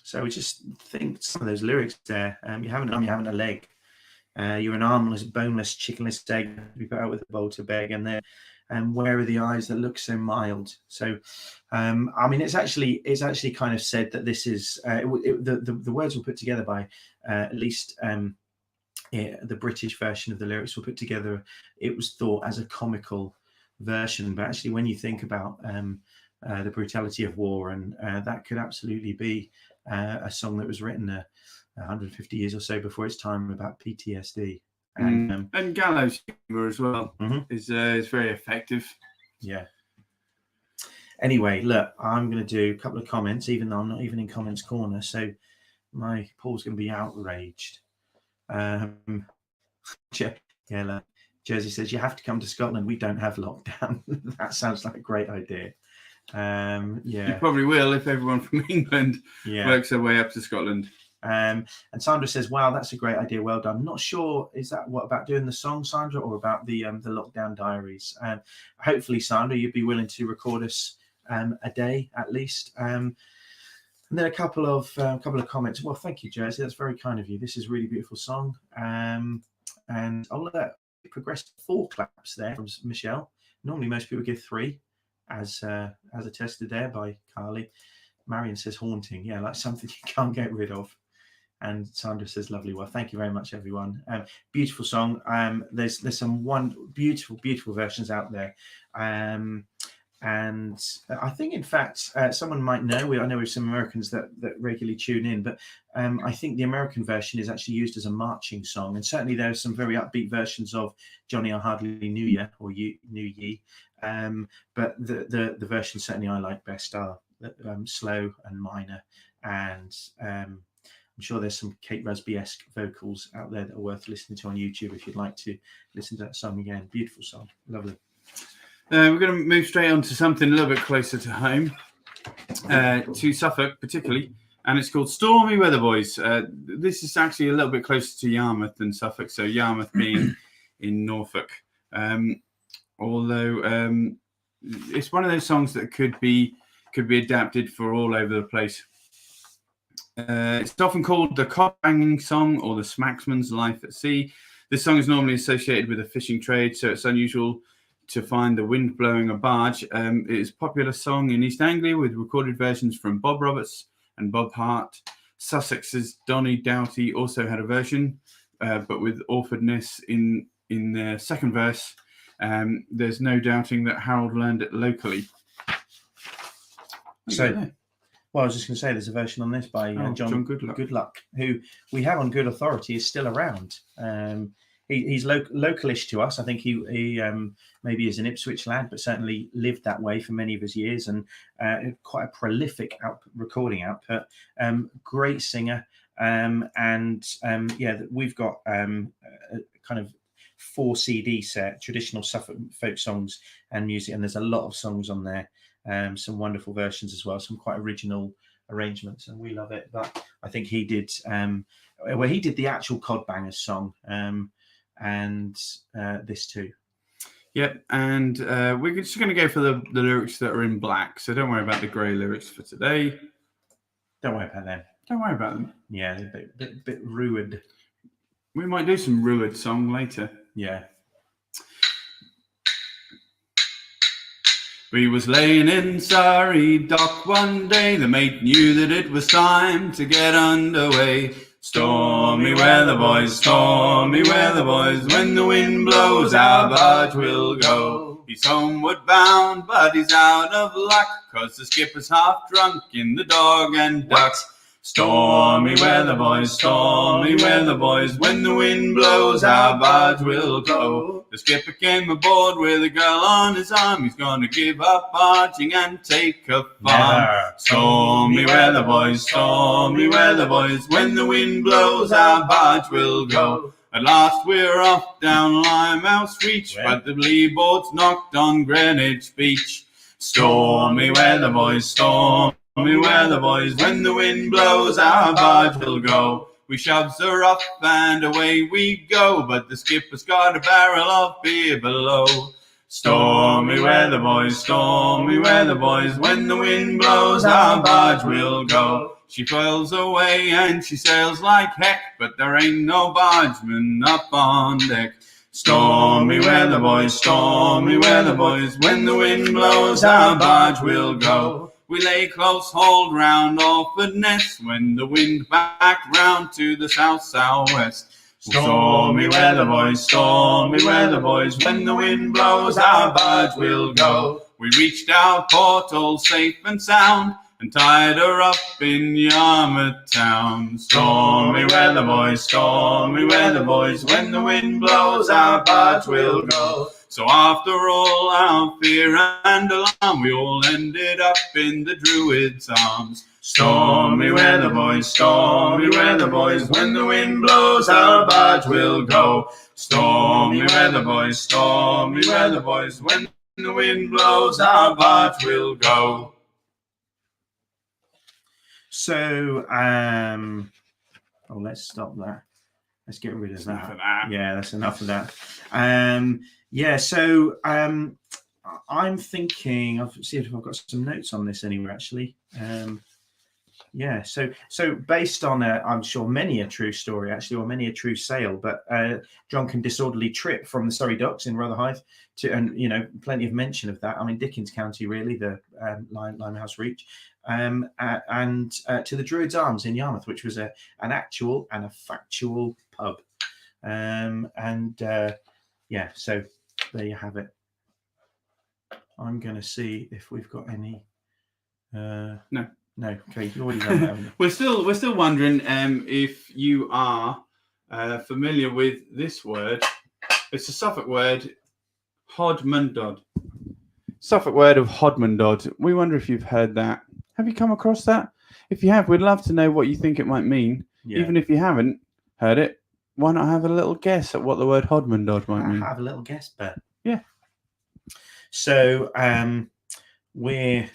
So we just think some of those lyrics there. You haven't an arm, you haven't a leg. You're an armless, boneless, chickenless egg to be put out with a bowl to beg. And then, where are the eyes that look so mild? So, I mean, it's actually kind of said that this is the words were put together by at least. The British version of the lyrics were put together. It was thought as a comical version, but actually, when you think about the brutality of war, and that could absolutely be a song that was written 150 years or so before its time about PTSD. And gallows humor as well is very effective. Yeah. Anyway, look, I'm going to do a couple of comments, even though I'm not even in comments corner, so my Paul's going to be outraged. Jersey says you have to come to Scotland. We don't have lockdown. That sounds like a great idea. You probably will if everyone from England works their way up to Scotland. And Sandra says, "Wow, that's a great idea. Well done." Not sure, is that what about doing the song, Sandra, or about the lockdown diaries? Hopefully, Sandra, you'd be willing to record us a day at least. And then a couple of comments. Well, thank you, Jersey. That's very kind of you. This is a really beautiful song. And I'll let progress to 4 claps there from Michelle. Normally, most people give 3, as attested there by Carly. Marion says haunting. Yeah, like something you can't get rid of. And Sandra says lovely. Well, thank you very much, everyone. Beautiful song. There's some beautiful versions out there. And I think, in fact, someone might know. I know we have some Americans that regularly tune in, but I think the American version is actually used as a marching song. And certainly there are some very upbeat versions of Johnny, I Hardly Knew Ya, or You Knew Ye. But the version certainly I like best are slow and minor. And I'm sure there's some Kate Rusby-esque vocals out there that are worth listening to on YouTube if you'd like to listen to that song again. Beautiful song. Lovely. We're going to move straight on to something a little bit closer to home, to Suffolk particularly, and it's called Stormy Weather Boys. This is actually a little bit closer to Yarmouth than Suffolk, so Yarmouth being in Norfolk. Although it's one of those songs that could be adapted for all over the place. It's often called the cock-banging song or the smacksman's life at sea. This song is normally associated with a fishing trade, so it's unusual to find the wind blowing a barge. It is a popular song in East Anglia with recorded versions from Bob Roberts and Bob Hart. Sussex's Donny Doughty also had a version, but with awkwardness in their second verse. There's no doubting that Harold learned it locally. Well, I was just going to say there's a version on this by John Goodluck, who we have on good authority is still around. He's localish to us. I think he maybe is an Ipswich lad, but certainly lived that way for many of his years, and quite a prolific recording output. Great singer, we've got a kind of 4 CD set, traditional Suffolk folk songs and music, and there's a lot of songs on there. some wonderful versions as well, some quite original arrangements, and we love it. But I think he did he did the actual Cod Bangers song, and this too. Yep, and we're just going to go for the lyrics that are in black, so don't worry about the grey lyrics for today. Don't worry about them. Don't worry about them. Yeah, they're a bit ruined. We might do some ruined song later. Yeah. We was laying in Surrey dock one day. The mate knew that it was time to get underway. Stormy weather, boys, stormy weather, boys. When the wind blows, our barge will go. He's homeward bound, but he's out of luck, 'cause the skipper's half drunk in the Dog and Duck. Stormy weather, boys, stormy weather, boys. When the wind blows, our barge will go. The skipper came aboard with a girl on his arm. He's gonna give up barging and take a farm. Stormy weather, boys, stormy weather, boys. When the wind blows, our barge will go. At last we're off down Limehouse Reach, but the lee board's knocked on Greenwich Beach. Stormy weather, boys, stormy weather, boys. When the wind blows, our barge will go. We shoves her up and away we go, but the skipper's got a barrel of beer below. Stormy weather, boys, stormy weather, boys. When the wind blows, our barge will go. She foils away and she sails like heck, but there ain't no bargeman up on deck. Stormy weather, boys, stormy weather, boys. When the wind blows, our barge will go. We lay close hold round Orford Ness when the wind backed round to the south-southwest. Stormy weather, boys, stormy weather, boys. When the wind blows, our barge will go. We reached our port all safe and sound and tied her up in Yarmouth town. Stormy weather, boys, stormy weather, boys. When the wind blows, our barge will go. So after all our fear and alarm, we all ended up in the Druid's arms. Stormy weather, boys, stormy weather, boys. When the wind blows, our barge will go. Stormy weather, boys, stormy weather, boys. When the wind blows, our barge will go. So, let's stop that. Let's get rid of that. Yeah, that's enough of that. So I'm thinking, I'll see if I've got some notes on this anywhere, actually. So based on, I'm sure, many a true story, actually, or many a true sail, but drunken disorderly trip from the Surrey Docks in Rotherhithe to, and, you know, plenty of mention of that. I mean, Dickens County, really, the Limehouse Reach, and to the Druid's Arms in Yarmouth, which was an actual and a factual pub. So there you have it. I'm going to see if we've got any. No. Okay, you already done that, haven't you? We're still wondering if you are familiar with this word. It's a Suffolk word, hodmandod. Suffolk word of hodmandod. We wonder if you've heard that. Have you come across that? If you have, we'd love to know what you think it might mean. Yeah. Even if you haven't heard it, why not have a little guess at what the word hodmandod might mean? Have a little guess, Ben. Yeah. So we're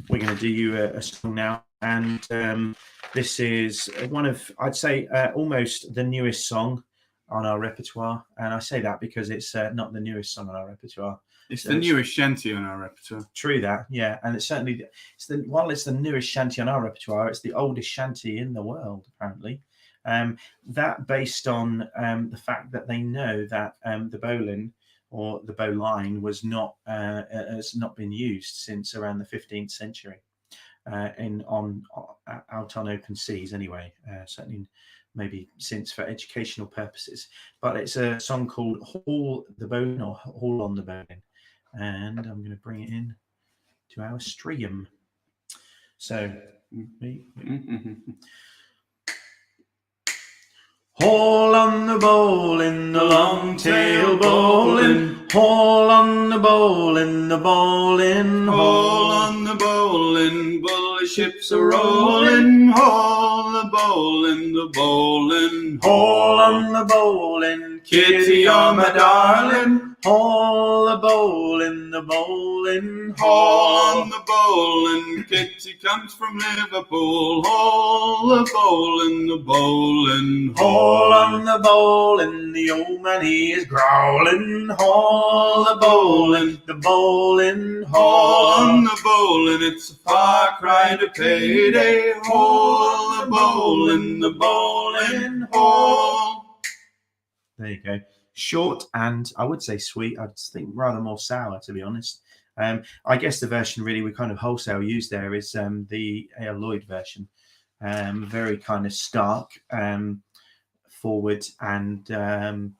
going to do you a song now, and this is one of, I'd say, almost the newest song on our repertoire. And I say that because it's not the newest song on our repertoire. It's the newest shanty on our repertoire. True that, yeah. And it's certainly, while it's the newest shanty on our repertoire, it's the oldest shanty in the world, apparently. That based on the fact that they know that the bowline or the bowline was has not been used since around the 15th century out on open seas anyway, certainly maybe since for educational purposes. But it's a song called Haul the Bowline or Haul on the Bowline, and I'm going to bring it in to our stream. So haul on the bowline, the long tail bowline. Haul on the bowline, the bowline. Haul on the bowline, bully ships are rolling. Haul the bowline, the bowline. Haul on the bowline, Kitty, you're my darling. All a bowling, the bowling All hall. on the bowling, Kitty comes from Liverpool. All a bowling, the bowling All hall. on the bowling, the old man he is growling. All a bowling, the bowling All on hall. the bowling, it's a far cry to payday. All the bowling hall. There you go. Short and I would say sweet. I'd think rather more sour, to be honest. I guess the version really we kind of wholesale use there is the A.L. Lloyd version. Very kind of stark, forward, and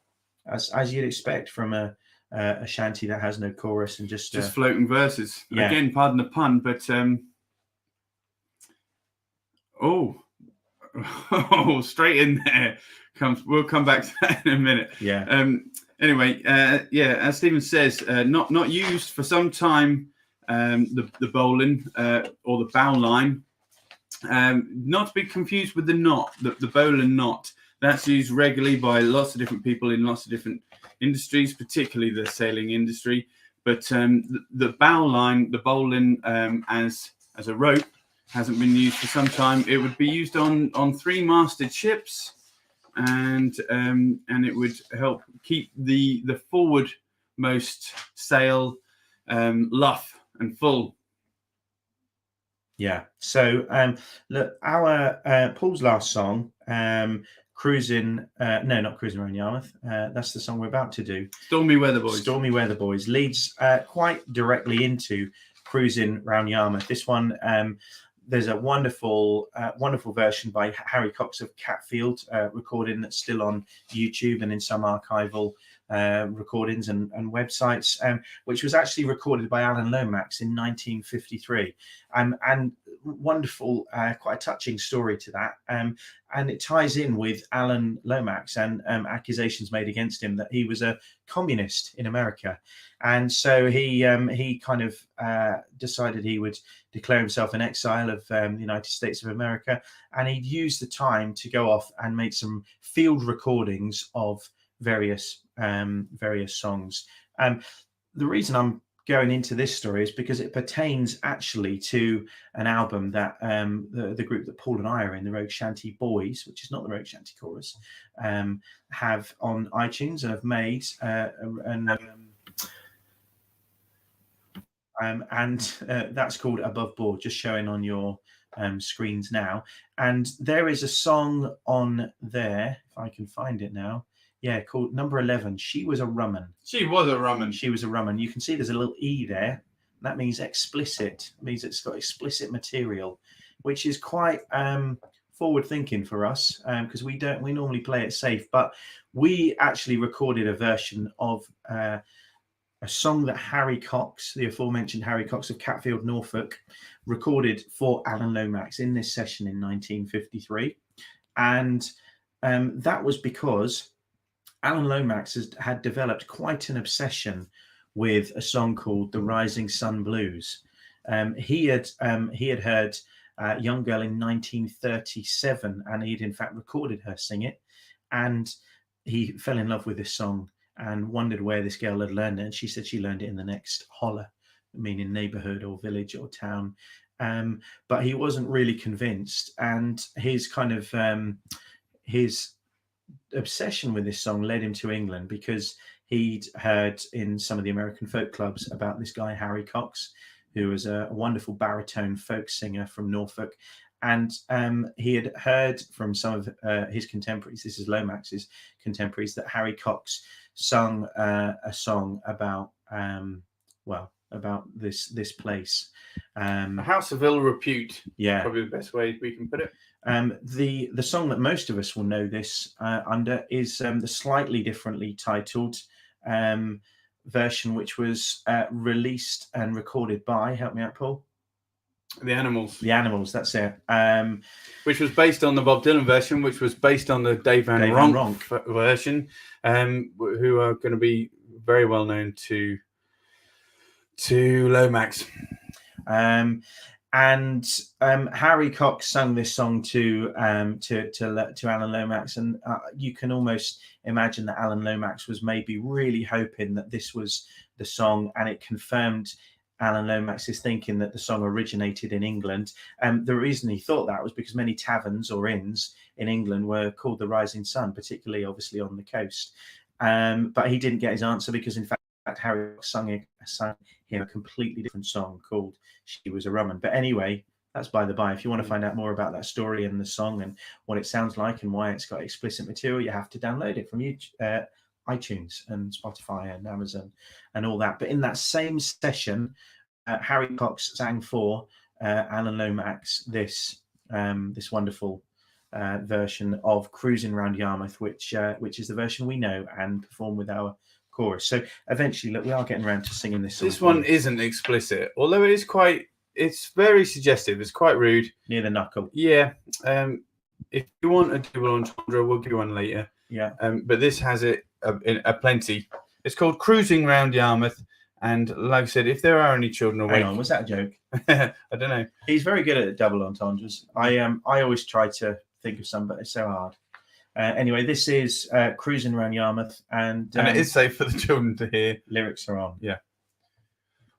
as you'd expect from a shanty that has no chorus and just floating verses. Yeah. Again, pardon the pun, but straight in there comes. We'll come back to that in a minute. Yeah. Anyway, as Stephen says, not used for some time. The bowline or the bow line, not to be confused with the knot, the bowline knot. That's used regularly by lots of different people in lots of different industries, particularly the sailing industry. But the bow line, the bowline, as a rope, hasn't been used for some time. It would be used on 3-masted ships, and it would help keep the forwardmost sail luff and full. Yeah. So look, our Paul's last song, Cruising, no, not Cruising Around Yarmouth. That's the song we're about to do. Stormy Weather Boys. Stormy Weather Boys leads quite directly into Cruising Round Yarmouth. This one, there's a wonderful version by Harry Cox of Catfield, recording that's still on YouTube and in some archival recordings and websites, which was actually recorded by Alan Lomax in 1953, and wonderful, quite a touching story to that, and it ties in with Alan Lomax and accusations made against him that he was a communist in America, and so he kind of decided he would declare himself an exile of the United States of America, and he'd use the time to go off and make some field recordings of various songs. The reason I'm going into this story is because it pertains actually to an album that the group that Paul and I are in, the Rogue Shanty Boys, which is not the Rogue Shanty Chorus, have on iTunes and have made and that's called Above Board, just showing on your screens now. And there is a song on there, if I can find it now. Yeah, called number 11. She was a rummin. She was a rummin. She was a rummin. You can see there's a little E there. That means explicit. It means it's got explicit material, which is quite forward thinking for us, because we normally play it safe, but we actually recorded a version of a song that Harry Cox, the aforementioned Harry Cox of Catfield, Norfolk, recorded for Alan Lomax in this session in 1953, and that was because Alan Lomax had developed quite an obsession with a song called "The Rising Sun Blues." He had heard a young girl in 1937, and he'd in fact recorded her sing it, and he fell in love with this song and wondered where this girl had learned it. And she said she learned it in the next holler, meaning neighborhood or village or town. But he wasn't really convinced, and his kind of his obsession with this song led him to England, because he'd heard in some of the American folk clubs about this guy Harry Cox, who was a wonderful baritone folk singer from Norfolk, and he had heard from some of his contemporaries, this is Lomax's contemporaries, that Harry Cox sung a song about about this place, a house of ill repute. Yeah, probably the best way we can put it. The song that most of us will know this under is the slightly differently titled version, which was released and recorded by, help me out, Paul. The Animals. The Animals, that's it. Which was based on the Bob Dylan version, which was based on the Dave Van Ronk version, who are going to be very well known to Lomax. And Harry Cox sung this song to Alan Lomax, and you can almost imagine that Alan Lomax was maybe really hoping that this was the song, and it confirmed Alan Lomax's thinking that the song originated in England. The reason he thought that was because many taverns or inns in England were called the Rising Sun, particularly obviously on the coast. But he didn't get his answer, because in fact Harry Cox sung him a completely different song called She Was a Rumman. But anyway, that's by the by. If you want to find out more about that story and the song and what it sounds like and why it's got explicit material, you have to download it from iTunes and Spotify and Amazon and all that. But in that same session, Harry Cox sang for Alan Lomax this wonderful version of Cruising Round Yarmouth, which is the version we know and perform with our chorus. So eventually, look, we are getting around to singing this song. This one isn't explicit, although it is it's very suggestive. It's quite rude. Near the knuckle. Yeah. If you want a double entendre, we'll give you one later. Yeah. But this has it a plenty. It's called Cruising Round Yarmouth. And like I said, if there are any children awake... Hang on, was that a joke? I don't know. He's very good at double entendres. I always try to think of some, but it's so hard. Anyway, this is Cruising Around Yarmouth, and it is safe for the children to hear. Lyrics are on. Yeah.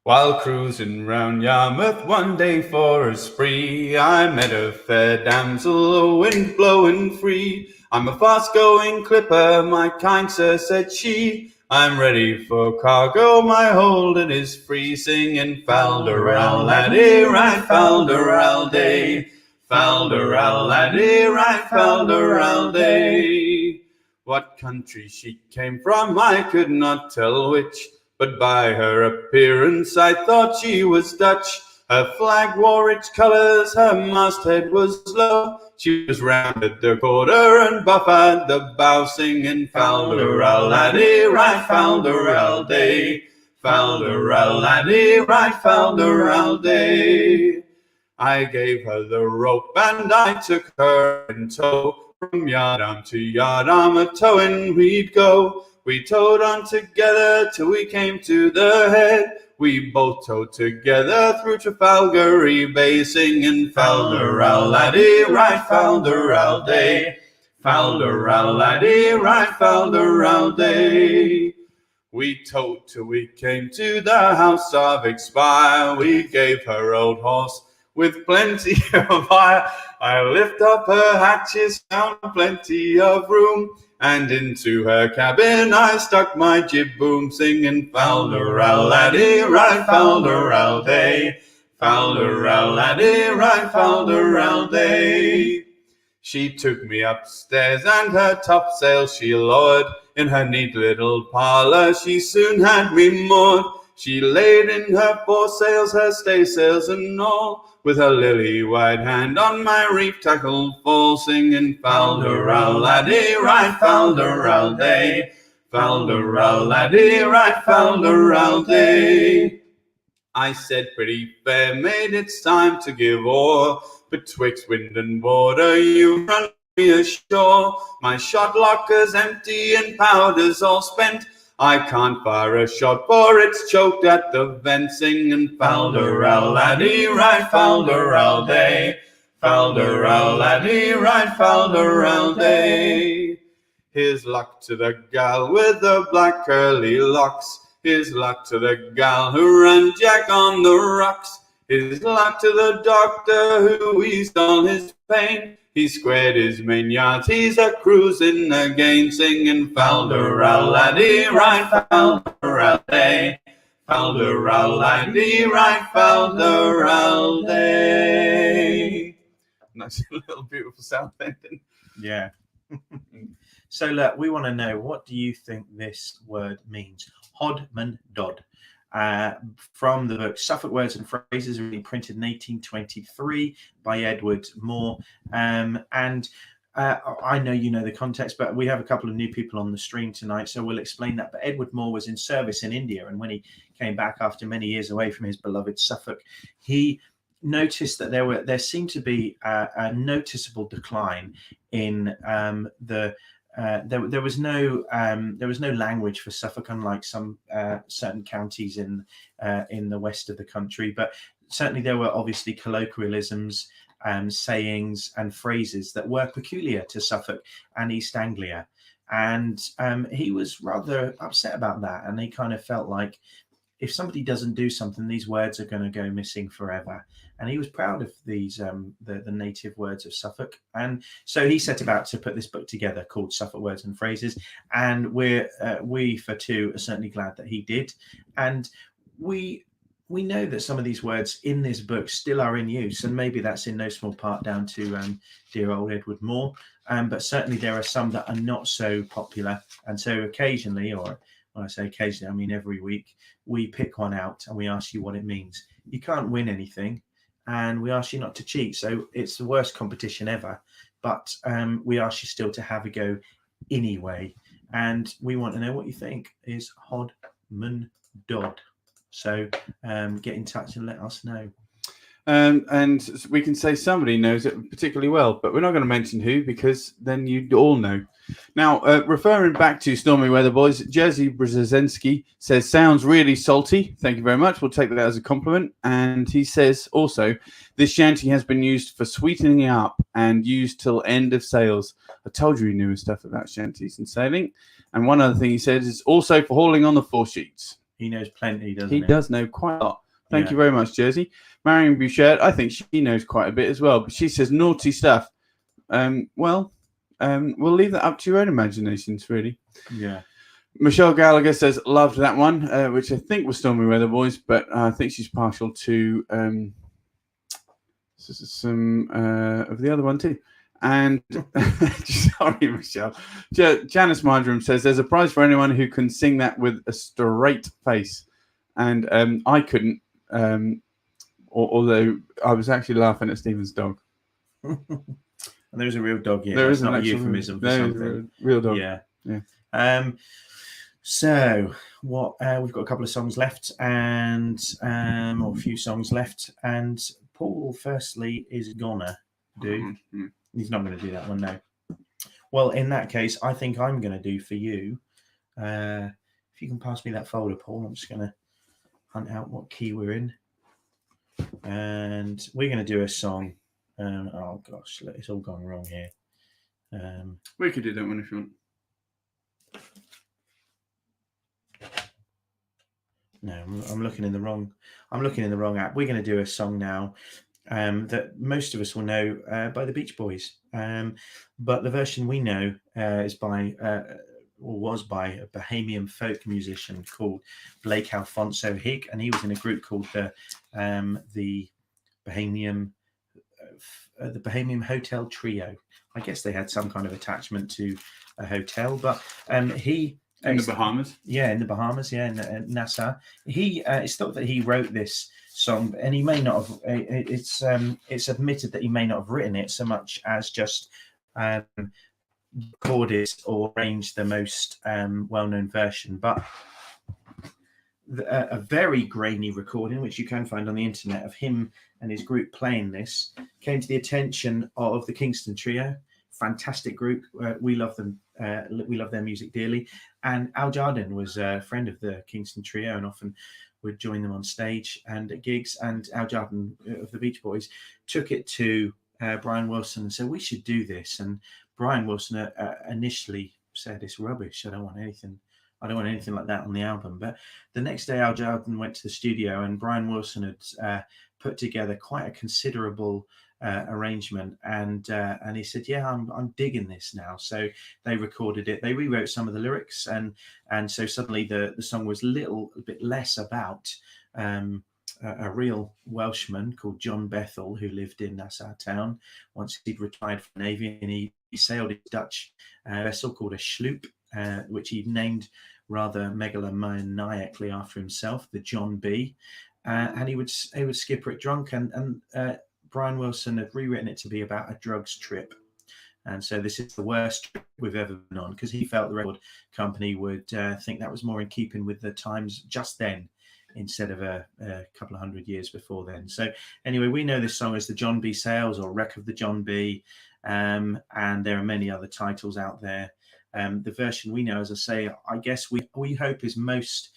While cruising round Yarmouth one day for a spree, I met a fair damsel, a wind blowing free. I'm a fast-going clipper, my kind sir, said she. I'm ready for cargo, my holding is free, singing Falderal laddie, right Falderal day. Falderal laddie, right Falderal day. What country she came from, I could not tell which, but by her appearance I thought she was Dutch. Her flag wore its colours, her masthead was low. She was round at the quarter and buff at the bow, singing Falderal laddie, right Falderal day. Falderal laddie, right Falderal day. I gave her the rope and I took her in tow. From yardarm to yardarm a towing we'd go. We towed on together till we came to the head. We both towed together through Trafalgar Bay, singing Falderal laddie, right Falderal day. Falderal laddie, right Falderal day. We towed till we came to the house of Expire. We gave her old horse with plenty of fire. I lift up her hatches, found plenty of room, and into her cabin I stuck my jib boom, singing Falderal laddie, right Falderal day. Falderal laddie, right Falderal day. She took me upstairs and her topsail she lowered. In her neat little parlour she soon had me moored. She laid in her foresails, her staysails and all, with her lily-white hand on my reef tackle fall, singing Falderal laddie, right Falderal day. Falderal laddie, right Falderal day. I said, pretty fair maid, it's time to give o'er. Betwixt wind and water you run me ashore. My shot locker's empty and powder's all spent. I can't fire a shot, for it's choked at the vent, singing Falderal laddie, right Falderal day. Falderal laddie, right Falderal day. Here's luck to the gal with the black curly locks. Here's luck to the gal who ran Jack on the rocks. Here's luck to the doctor who eased all his pain. He squared his main yards, he's a-cruising again, singing Falderal laddie, right Falderal day. Falderal laddie, right Falderal day. Nice little beautiful sound ending. Yeah. So look, we want to know, what do you think this word means? Hodman Dodd. From the book Suffolk Words and Phrases, really printed in 1823 by Edward Moore. And I know you know the context, but we have a couple of new people on the stream tonight, so we'll explain that. But Edward Moore was in service in India, and when he came back after many years away from his beloved Suffolk, he noticed that there seemed to be a noticeable decline in there was no language for Suffolk, unlike some certain counties in the west of the country. But certainly there were obviously colloquialisms, sayings and phrases that were peculiar to Suffolk and East Anglia. And he was rather upset about that. And he kind of felt like if somebody doesn't do something, these words are going to go missing forever. And he was proud of these, the native words of Suffolk. And so he set about to put this book together called Suffolk Words and Phrases. And we for two are certainly glad that he did. And we know that some of these words in this book still are in use, and maybe that's in no small part down to dear old Edward Moore. But certainly there are some that are not so popular. And so occasionally, or when I say occasionally, I mean every week, we pick one out and we ask you what it means. You can't win anything, and we ask you not to cheat. So it's the worst competition ever, but we ask you still to have a go anyway. And we want to know what you think. Is Hodman Dodd? So get in touch and let us know. And we can say somebody knows it particularly well, but we're not going to mention who, because then you'd all know. Now, referring back to Stormy Weather Boys, Jerzy Brzezinski says, sounds really salty. Thank you very much. We'll take that as a compliment. And he says also, this shanty has been used for sweetening up and used till end of sales. I told you he knew his stuff about shanties and sailing. And one other thing he says is also for hauling on the foresheets. He knows plenty, doesn't he? He does know quite a lot. Thank you very much, Jersey. Marion Bouchard, I think she knows quite a bit as well, but she says naughty stuff. We'll leave that up to your own imaginations, really. Yeah. Michelle Gallagher says, loved that one, which I think was Stormy Weather Boys, but I think she's partial to some of the other one too. And sorry, Michelle. Janice Marjoram says, there's a prize for anyone who can sing that with a straight face. And I couldn't, although I was actually laughing at Stephen's dog. And there's a real dog here. There is is not an a euphemism for something. Real dog. Yeah. So what we've got a couple of songs left, and or a few songs left, and Paul firstly is gonna do. Mm-hmm. He's not going to do that one now. Well, in that case, I think I'm going to do for you. If you can pass me that folder, Paul, I'm just going to hunt out what key we're in, and we're going to do a song. Oh gosh, it's all gone wrong here. We could do that one if you want. No, I'm looking in the wrong. I'm looking in the wrong app. We're going to do a song now that most of us will know by the Beach Boys, but the version we know is by or was by a Bahamian folk musician called Blake Alfonso Higg, and he was in a group called the Bahamian Hotel Trio. I guess they had some kind of attachment to a hotel, but he. In the Bahamas? Yeah, in the Bahamas, in Nassau. It's thought that he wrote this song, and he may not have. It's admitted that he may not have written it so much as just recorded or arranged the most well-known version. But a very grainy recording, which you can find on the internet, of him and his group playing this, came to the attention of the Kingston Trio. Fantastic group. We love them. We love their music dearly. And Al Jardine was a friend of the Kingston Trio and often would join them on stage and at gigs. And Al Jardine of the Beach Boys took it to Brian Wilson and said, we should do this. And Brian Wilson initially said, it's rubbish. I don't want anything like that on the album. But the next day, Al Jardine went to the studio and Brian Wilson had put together quite a considerable arrangement, and he said, yeah, I'm digging this now. So they recorded it, they rewrote some of the lyrics, and so suddenly the song was a bit less about a real Welshman called John Bethel, who lived in Nassau town once he'd retired from the Navy, and he sailed a Dutch vessel called a sloop, which he named rather megalomaniacally after himself, the John B. And he would skipper it drunk, and Brian Wilson had rewritten it to be about a drugs trip. And so this is the worst trip we've ever been on, because he felt the record company would think that was more in keeping with the times just then, instead of a couple of 100 years before then. So anyway, we know this song as the John B. Sales or Wreck of the John B. And there are many other titles out there. The version we know, as I say, I guess we hope is most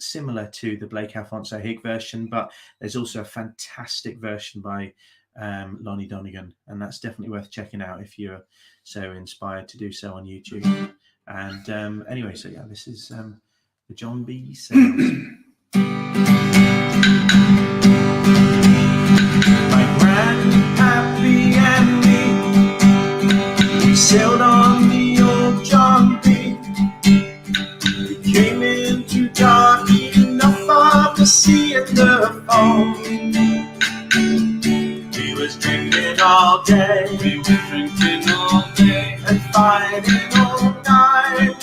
similar to the Blake Alfonso Higg version, but there's also a fantastic version by Lonnie Donegan, and that's definitely worth checking out if you're so inspired to do so on YouTube. And anyway, so yeah, this is the John B. Sales. My grandpappy and me, we sailed on the old John B. We came into dark enough of the sea at the foam. We was drinking all day, and fighting all night,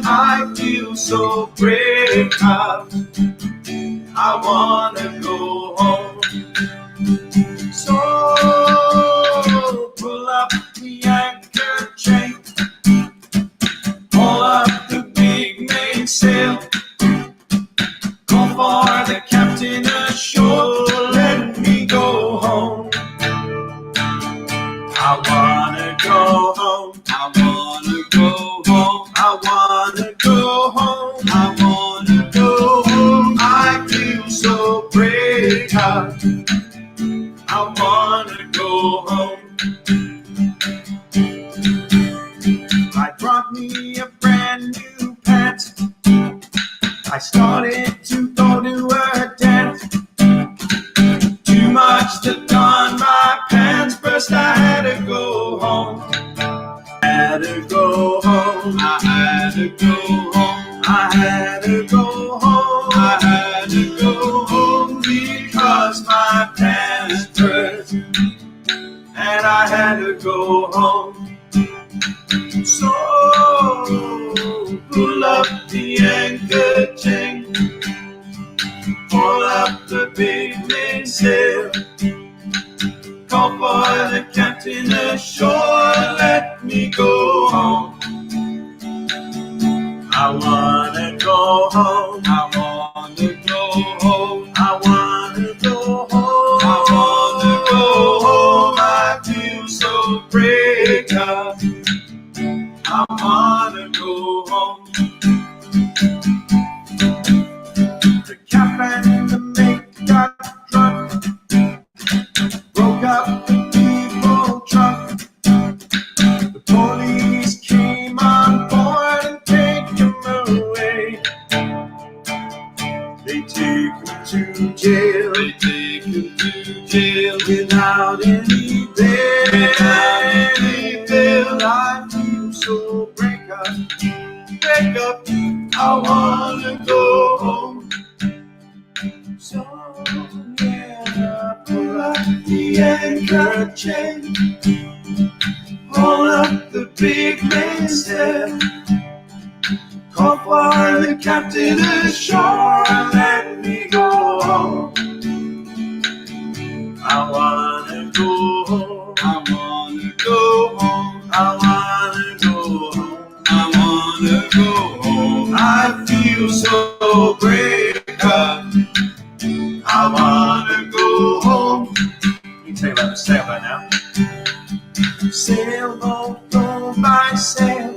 I feel so brave now, I wanna go home. So pull up the anchor chain, pull up the big mainsail, call for the captain ashore, let me go home. I wanna go home, I wanna go home, I wanna go home, I wanna go home. I feel so brave, I wanna go home. I brought me a brand new pants, I started to go to a dance. Too much to don my pants, first I had to go home. I had to go home, I had to go home, I had to go home, I had to go home, because my pants burst, and I had to go home. So pull up the anchor chain, pull up the big mainsail, call for the captain ashore, let me go home. I wanna go home, I wanna go home, I wanna go home, I wanna go home. I feel so brave, I wanna go home. The cap and the mate got drunk, broke up the people trunk. The police came on board and take him away. They take him to jail, they take him to jail, without any bail, I feel so break up, I wanna go home. So yeah, pull up the anchor chain, pull up the big mainsail, call for the captain ashore, let me go home. I wanna go home, I wanna go home, I wanna go home, I wanna go home. I feel so brave, I wanna go home. You can tell you about the sailboat now. Sailboat go by sail,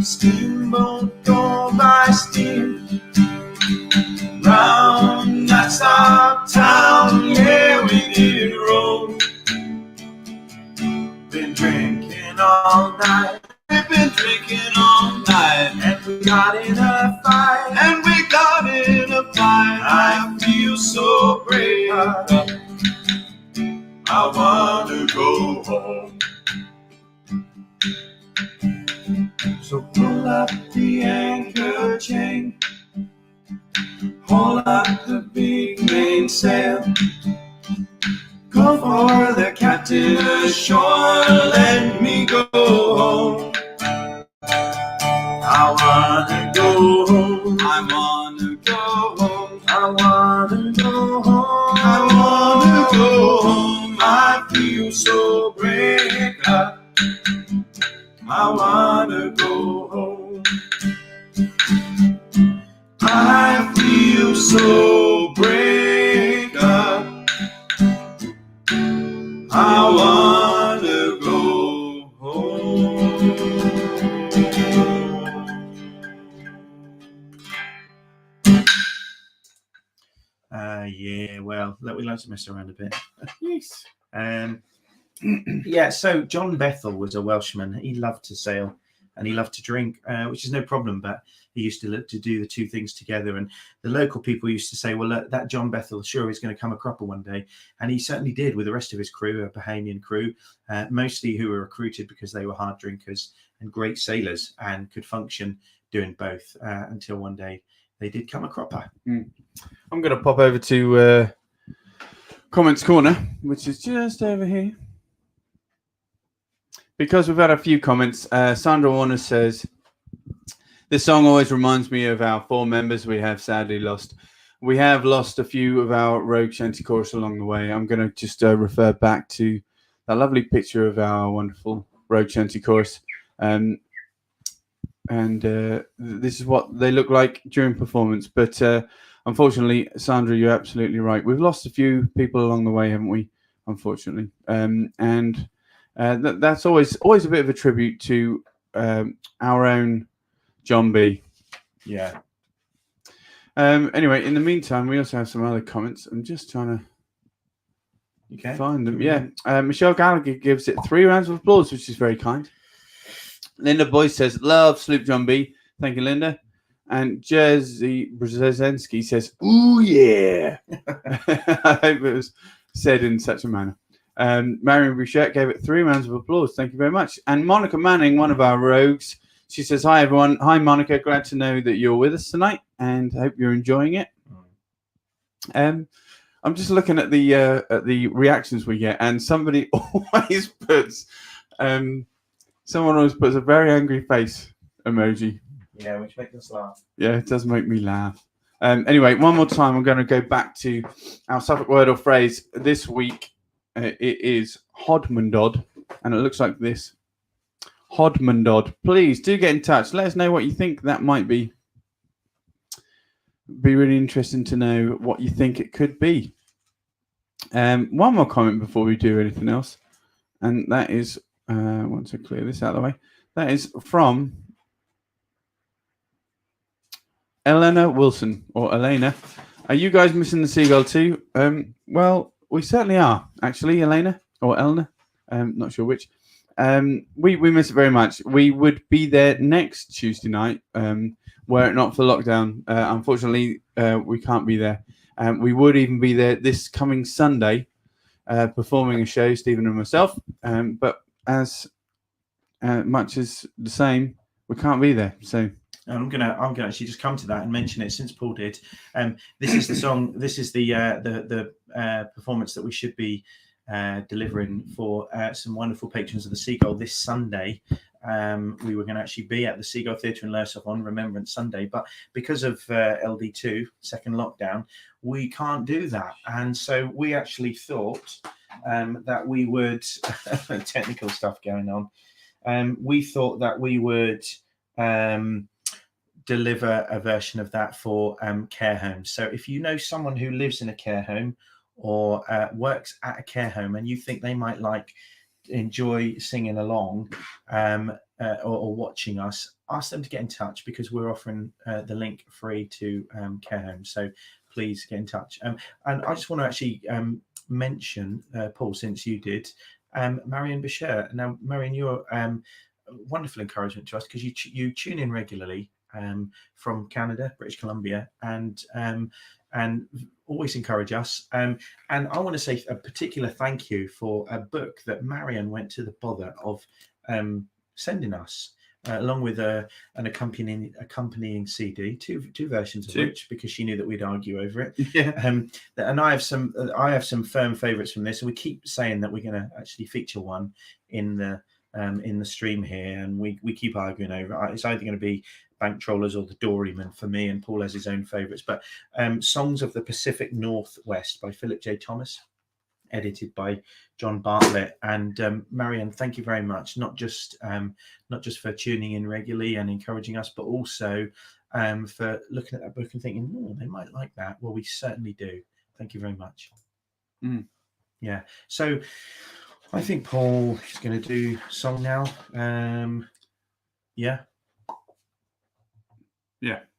steamboat go by steam, round Nassau town, yeah, we did roam. Been drinking all night, we've been drinking all night, and we got in a fight, and we got in a fight. I feel so brave, I wanna go home. So pull up the anchor chain, pull up the big mainsail, call for the captain ashore, let me go home. I wanna go home, I wanna go home, I wanna go home, I wanna go home. I feel so brave, I wanna go home. I feel so brave, I wanna go home. likes to mess around a bit. Yes. Yeah, so John Bethel was a Welshman. He loved to sail and he loved to drink, which is no problem, but he used to look to do the two things together. And the local people used to say, well, look, that John Bethel sure is going to come a cropper one day. And he certainly did with the rest of his crew, a Bahamian crew, mostly who were recruited because they were hard drinkers and great sailors and could function doing both until one day they did come a cropper. I'm going to pop over to Comments Corner, which is just over here. Because we've had a few comments, Sandra Warner says, this song always reminds me of our 4 members we have sadly lost. We have lost a few of our rogue shanty chorus along the way. I'm going to just refer back to that lovely picture of our wonderful rogue shanty chorus. And this is what they look like during performance. But unfortunately, Sandra, you're absolutely right. We've lost a few people along the way, haven't we? Unfortunately. That's always a bit of a tribute to our own John B. Yeah. Anyway, in the meantime, we also have some other comments. I'm just trying to find them. Yeah. Michelle Gallagher gives it 3 rounds of applause, which is very kind. Linda Boyce says, love Sloop John B. Thank you, Linda. And Jerzy Brzezinski says, ooh, yeah. I hope it was said in such a manner. Marion Bouchette gave it 3 rounds of applause. Thank you very much. And Monica Manning, one of our rogues, she says, hi, everyone. Hi, Monica. Glad to know that you're with us tonight and hope you're enjoying it. I'm just looking at the reactions we get, and somebody always puts someone always puts a very angry face emoji. Yeah, which makes us laugh. Yeah, it does make me laugh. Anyway, one more time, I'm going to go back to our Suffolk word or phrase this week. It is Hodmandod, and it looks like this. Hodmandod. Please do get in touch. Let us know what you think that might be. Be really interesting to know what you think it could be. One more comment before we do anything else, and that is, once I clear this out of the way, that is from Elena Wilson, or Elena. Are you guys missing the seagull too? Well, we certainly are, actually, Elena, or Elena. Not sure which. We miss it very much. We would be there next Tuesday night, were it not for lockdown. Unfortunately, we can't be there. We would even be there this coming Sunday, performing a show, Stephen and myself. But as much as the same, we can't be there. So I'm gonna actually just come to that and mention it since Paul did. This is the song. This is the performance that we should be delivering for some wonderful patrons of the Seagull this Sunday. We were going to actually be at the Seagull Theatre in Lowestoft on Remembrance Sunday, but because of LD2, second lockdown, we can't do that. And so we actually thought that we would technical stuff going on. We thought that we would deliver a version of that for care homes. So if you know someone who lives in a care home or works at a care home and you think they might enjoy singing along or watching us, ask them to get in touch, because we're offering the link free to care homes. So please get in touch. And I just want to actually mention, Paul, since you did, Marion Bashir. Now, Marion, you're wonderful encouragement to us, because you tune in regularly from Canada, British Columbia, and always encourage us. And I want to say a particular thank you for a book that Marion went to the bother of sending us, along with an accompanying CD, two versions of which, because she knew that we'd argue over it. Yeah. And I have some firm favourites from this, and we keep saying that we're going to actually feature one in the stream here, and we keep arguing over it. It's either going to be Bank Trollers or The Doryman for me, and Paul has his own favourites. But Songs of the Pacific Northwest by Philip J. Thomas, edited by John Bartlett. And Marianne, thank you very much, not just for tuning in regularly and encouraging us, but also for looking at that book and thinking, oh, they might like that. Well, we certainly do. Thank you very much. Yeah. So I think Paul is going to do song now. Yeah.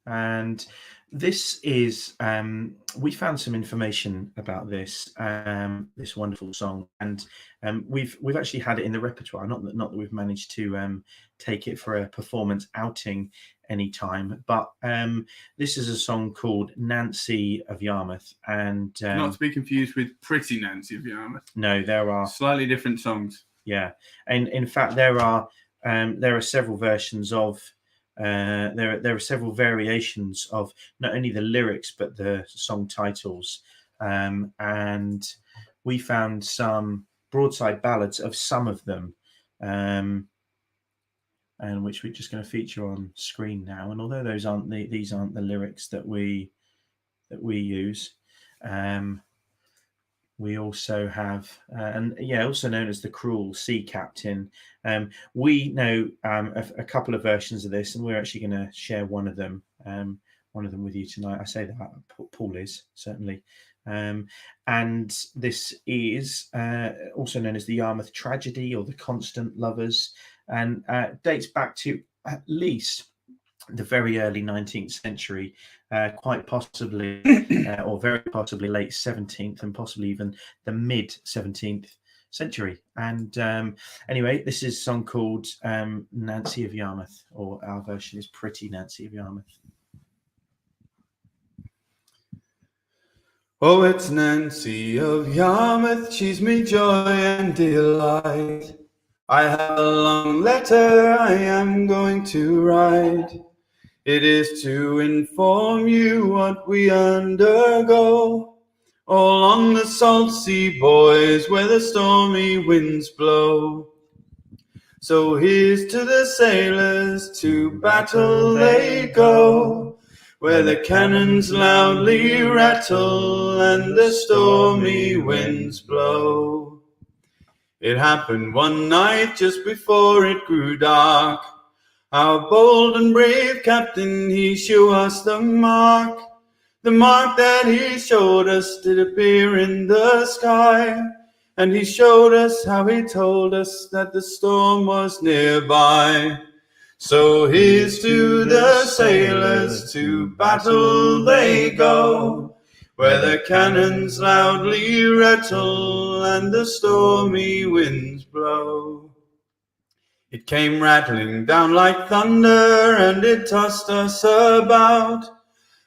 And this is we found some information about this this wonderful song, and we've actually had it in the repertoire. Not that we've managed to take it for a performance outing anytime, but this is a song called Nancy of Yarmouth, and Not to be confused with Pretty Nancy of Yarmouth. no, there are Slightly different songs. Yeah, and in fact there are several versions of there are several variations of not only the lyrics but the song titles, and we found some broadside ballads of some of them, and which we're just going to feature on screen now. And although these aren't the lyrics that we use, we also have, also known as the Cruel Sea Captain. We know a couple of versions of this, and we're actually going to share one of them with you tonight. I say that Paul is certainly, and this is also known as the Yarmouth Tragedy or the Constant Lovers, and dates back to at least the very early 19th century, quite possibly or very possibly late 17th and possibly even the mid 17th century. And anyway, this is a song called Nancy of Yarmouth, or our version is Pretty Nancy of Yarmouth. Oh, it's Nancy of Yarmouth, she's me joy and delight. I have a long letter I am going to write. It is to inform you what we undergo all on the salt sea, boys, where the stormy winds blow. So here's to the sailors, to battle they go, where the cannons loudly rattle and the stormy winds blow. It happened one night just before it grew dark. Our bold and brave captain, he showed us the mark that he showed us did appear in the sky. And he showed us how he told us that the storm was nearby. So here's to the sailors, to battle they go, where the cannons loudly rattle and the stormy winds blow. It came rattling down like thunder, and it tossed us about,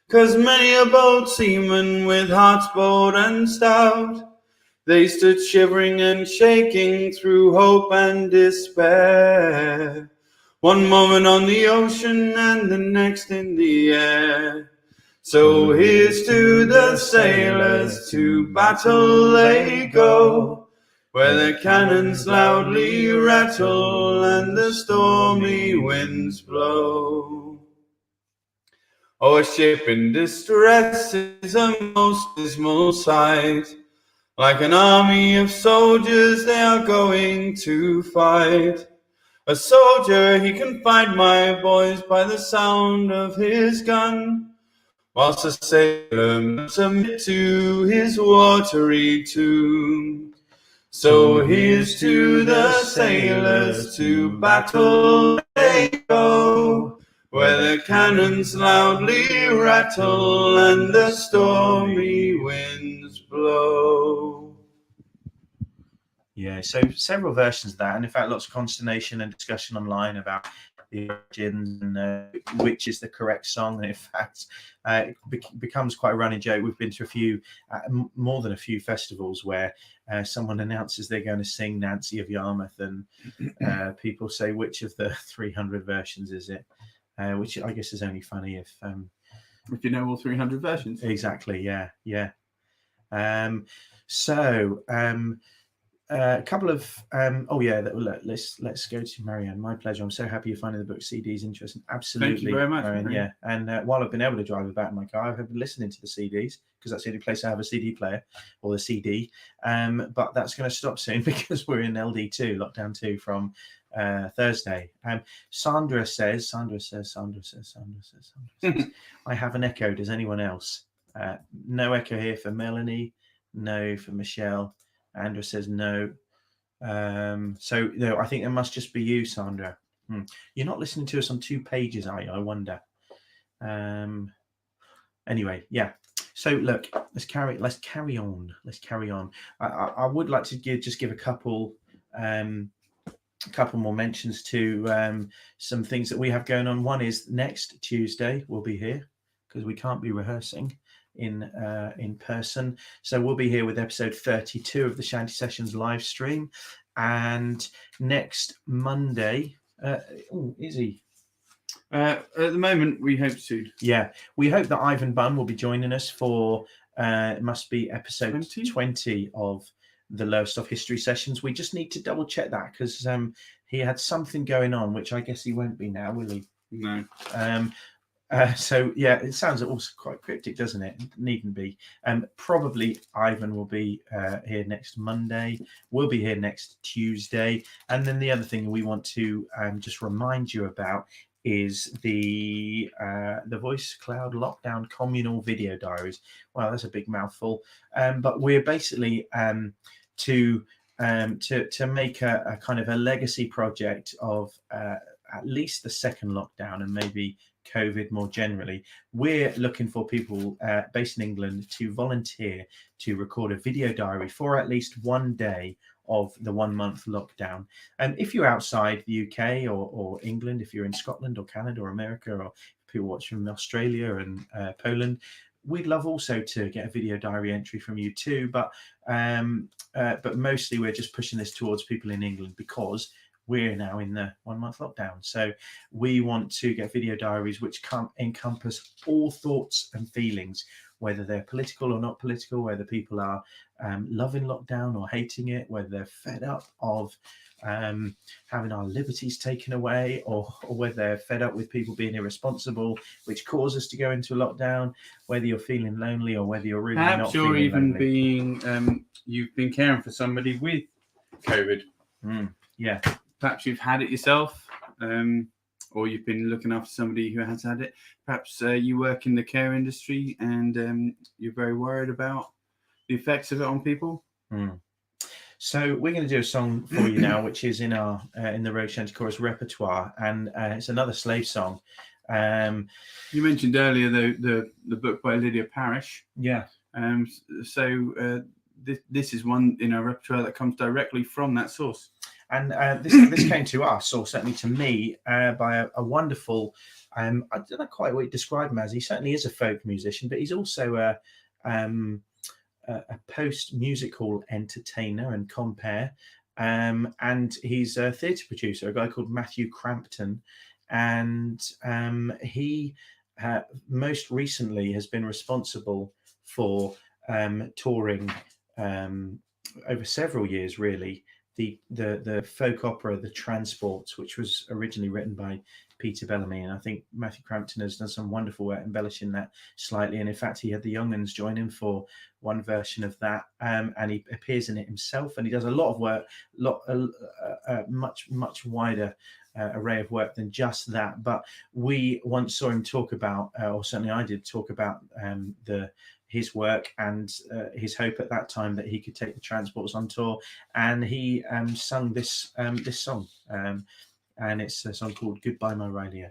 'cause many a bold seaman with hearts bold and stout, they stood shivering and shaking through hope and despair, one moment on the ocean and the next in the air. So here's to the sailors, to battle they go, where the cannons loudly rattle and the stormy winds blow. Oh, a ship in distress is a most dismal sight. Like an army of soldiers, they are going to fight. A soldier, he can fight, my boys, by the sound of his gun, whilst a sailor must submit to his watery tune. So here's to the sailors, to battle they go, where the cannons loudly rattle and the stormy winds blow. Yeah, so several versions of that, and in fact lots of consternation and discussion online about the origins and which is the correct song. And in fact, it becomes quite a running joke. We've been to a few, more than a few festivals where someone announces they're going to sing Nancy of Yarmouth, and people say, which of the 300 versions is it? Which I guess is only funny if you know all 300 versions. Exactly, yeah. A couple of let's go to Marianne. My pleasure. I'm so happy you're finding the book CDs interesting. Absolutely. Thank you very much, Marianne. Yeah, and while I've been able to drive about in my car, I've been listening to the CDs because that's the only place I have a CD player or the CD. But that's going to stop soon because we're in LD2, lockdown 2 from Thursday. Sandra says, I have an echo. Does anyone else? No echo here for Melanie. No for Michelle. Andrew says no. So no, I think it must just be you, Sandra. You're not listening to us on 2 pages, are you? I wonder. Anyway, yeah. So look, let's carry on. I would like to give a couple more mentions to some things that we have going on. One is next Tuesday we'll be here because we can't be rehearsing in person. So we'll be here with episode 32 of the Shanty Sessions live stream. And next Monday, Izzy. At the moment, we hope to. Yeah, we hope that Ivan Bunn will be joining us for it must be episode 20 of the Lowestoft History Sessions. We just need to double check that because he had something going on, which I guess he won't be now, will he? No. So yeah, it sounds also quite cryptic, doesn't it? It needn't be. Probably Ivan will be here next Monday. We'll be here next Tuesday. And then the other thing we want to just remind you about is the Voice Cloud Lockdown Communal Video Diaries. Wow, that's a big mouthful. But we're basically to make a kind of a legacy project of at least the second lockdown and maybe COVID more generally. We're looking for people based in England to volunteer to record a video diary for at least one day of the 1 month lockdown. And if you're outside the UK or England, if you're in Scotland or Canada or America, or people watching from Australia and Poland, we'd love also to get a video diary entry from you too. But mostly we're just pushing this towards people in England because we're now in the 1 month lockdown. So we want to get video diaries which encompass all thoughts and feelings, whether they're political or not political, whether people are loving lockdown or hating it, whether they're fed up of having our liberties taken away, or whether they're fed up with people being irresponsible, which cause us to go into a lockdown, whether you're feeling lonely or whether you're really perhaps not you're feeling even lonely. being you've been caring for somebody with COVID. Yeah. Perhaps you've had it yourself, or you've been looking after somebody who has had it. Perhaps you work in the care industry and you're very worried about the effects of it on people. So we're going to do a song for you now, which is in our in the Rogue Shanty Chorus repertoire, and it's another slave song. You mentioned earlier the book by Lydia Parrish. Yeah. So this is one in our repertoire that comes directly from that source. And this came to us, or certainly to me, by a wonderful, I don't know quite what you describe him as. He certainly is a folk musician, but he's also a post-musical entertainer and compere. And he's a theatre producer, a guy called Matthew Crampton. And he most recently has been responsible for touring over several years, really, the folk opera The Transports, which was originally written by Peter Bellamy, and I think Matthew Crampton has done some wonderful work embellishing that slightly, and in fact he had the Young Uns join him for one version of that, and he appears in it himself, and he does a lot of work, much wider array of work than just that. But we once saw him talk about, or certainly I did talk about his work and his hope at that time that he could take the Transports on tour, and he sung this song, and it's a song called Goodbye My Riley-O.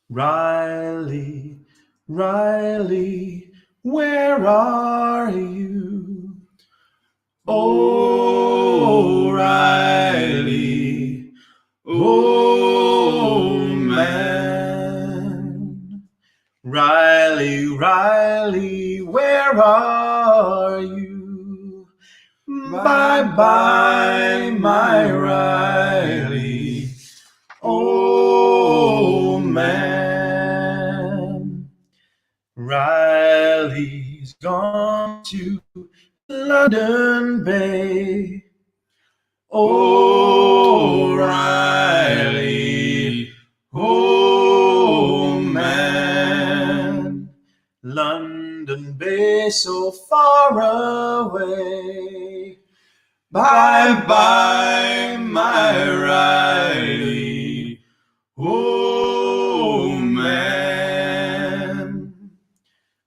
Riley, Riley, where are you? Oh, Riley, oh man. Riley, Riley, where are you? Bye-bye, my Riley, oh man. Riley's gone to London Bay. Oh, Riley, oh man. London Bay so far away. Bye-bye, my Riley, oh man.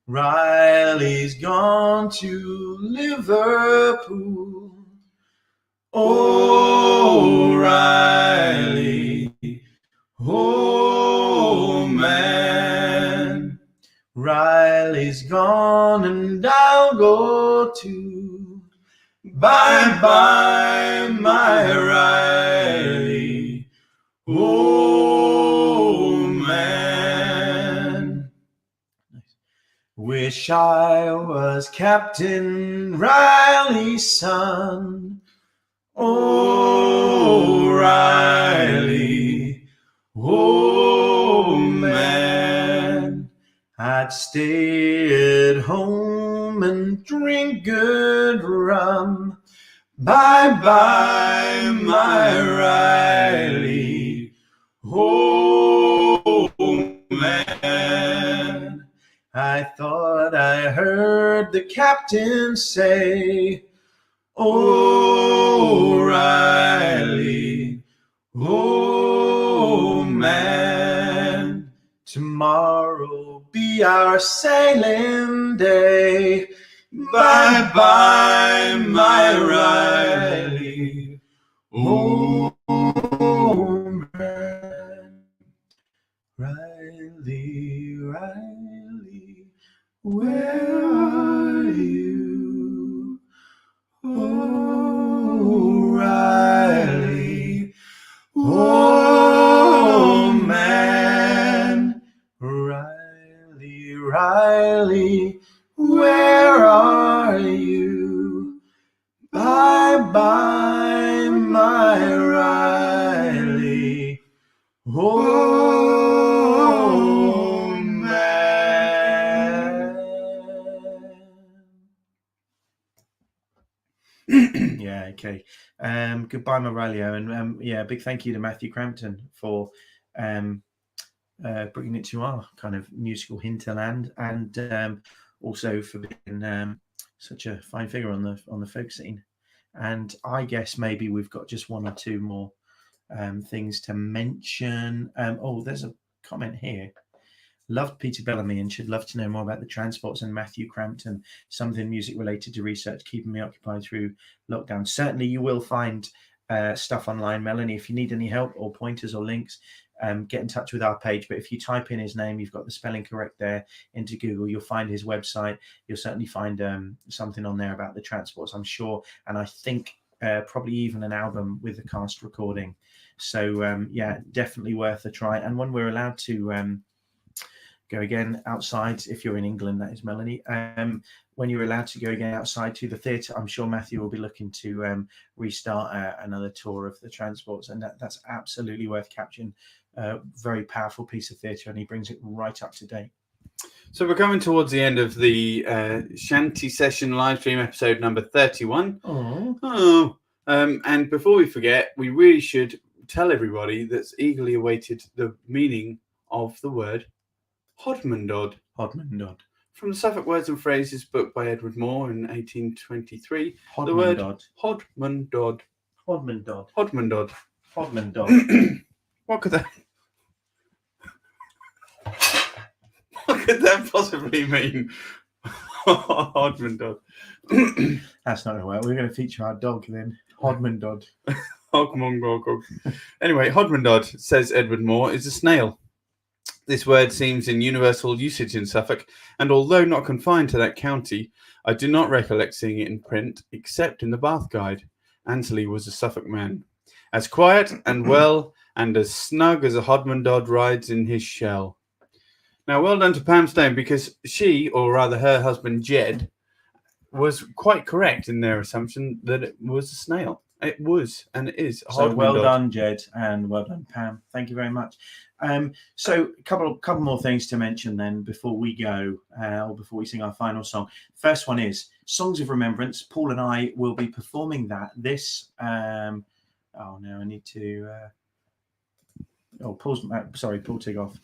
Riley's gone to Liverpool. Oh, Riley, Oh man, Riley's gone and I'll go too. bye bye, my Riley. Oh man. Wish I was Captain Riley's son. Oh Riley. Oh man. I'd stay at home and drink good rum. Bye bye, my Riley. Oh man. I thought I heard the captain say, Oh Riley. Oh man. tomorrow'll be our sailing day. Bye bye, my Riley. Oh man. Riley, Riley, where are you? Oh, Riley, oh man. Riley, Riley, where are you? Bye bye, my Riley. Oh man. Yeah, okay. Goodbye, my Ralio, and yeah, big thank you to Matthew Crampton for bringing it to our kind of musical hinterland, and also for being such a fine figure on the folk scene. And I guess maybe we've got just one or two more things to mention. Oh, there's a comment here. Loved Peter Bellamy and should love to know more about the Transports and Matthew Crampton. Something music related to research, keeping me occupied through lockdown. Certainly you will find stuff online, Melanie. If you need any help or pointers or links, get in touch with our page. But if you type in his name, you've got the spelling correct there into Google, you'll find his website. You'll certainly find something on there about the Transports, I'm sure. And I think probably even an album with the cast recording. So yeah, definitely worth a try. And when we're allowed to go again outside, if you're in England, that is, Melanie, when you're allowed to go again outside to the theatre, I'm sure Matthew will be looking to restart another tour of the Transports, and that's absolutely worth capturing. Very powerful piece of theatre, and he brings it right up to date. So we're coming towards the end of the Shanty Session live stream episode number 31. And before we forget, we really should tell everybody that's eagerly awaited the meaning of the word Hodmandod. Hodmandod. From the Suffolk Words and Phrases book by Edward Moore in 1823. Hodmandod. The word Hodmandod. Hodmandod. Hodmandod. Hodmandod. What could that possibly mean? Hodmandod. That's not going to work. We're going to feature our dog then. Hodmandod. Anyway, Hodmandod, says Edward Moore, is a snail. This word seems in universal usage in Suffolk, and although not confined to that county, I do not recollect seeing it in print, except in the Bath Guide. Ansley was a Suffolk man, as quiet and well and as snug as a Hodmandod rides in his shell. Now, well done to Pam Stone, because she, or rather her husband Jed, was quite correct in their assumption that it was a snail. It was, and it is. So well done, Jed, and well done, Pam. Thank you very much. So a couple more things to mention then before we go, or before we sing our final song. First one is Songs of Remembrance. Paul and I will be performing that this. Oh no, I need to. Paul Tigoff.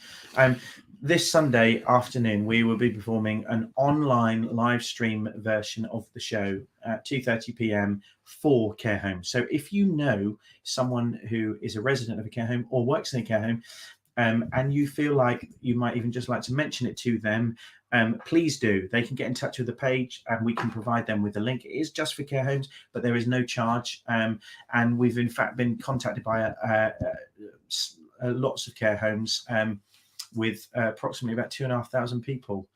This Sunday afternoon, we will be performing an online live stream version of the show at 2:30 p.m. for care homes. So if you know someone who is a resident of a care home or works in a care home, and you feel like you might even just like to mention it to them, please do. They can get in touch with the page and we can provide them with a link. It is just for care homes, but there is no charge. And we've in fact been contacted by lots of care homes with approximately about 2,500 people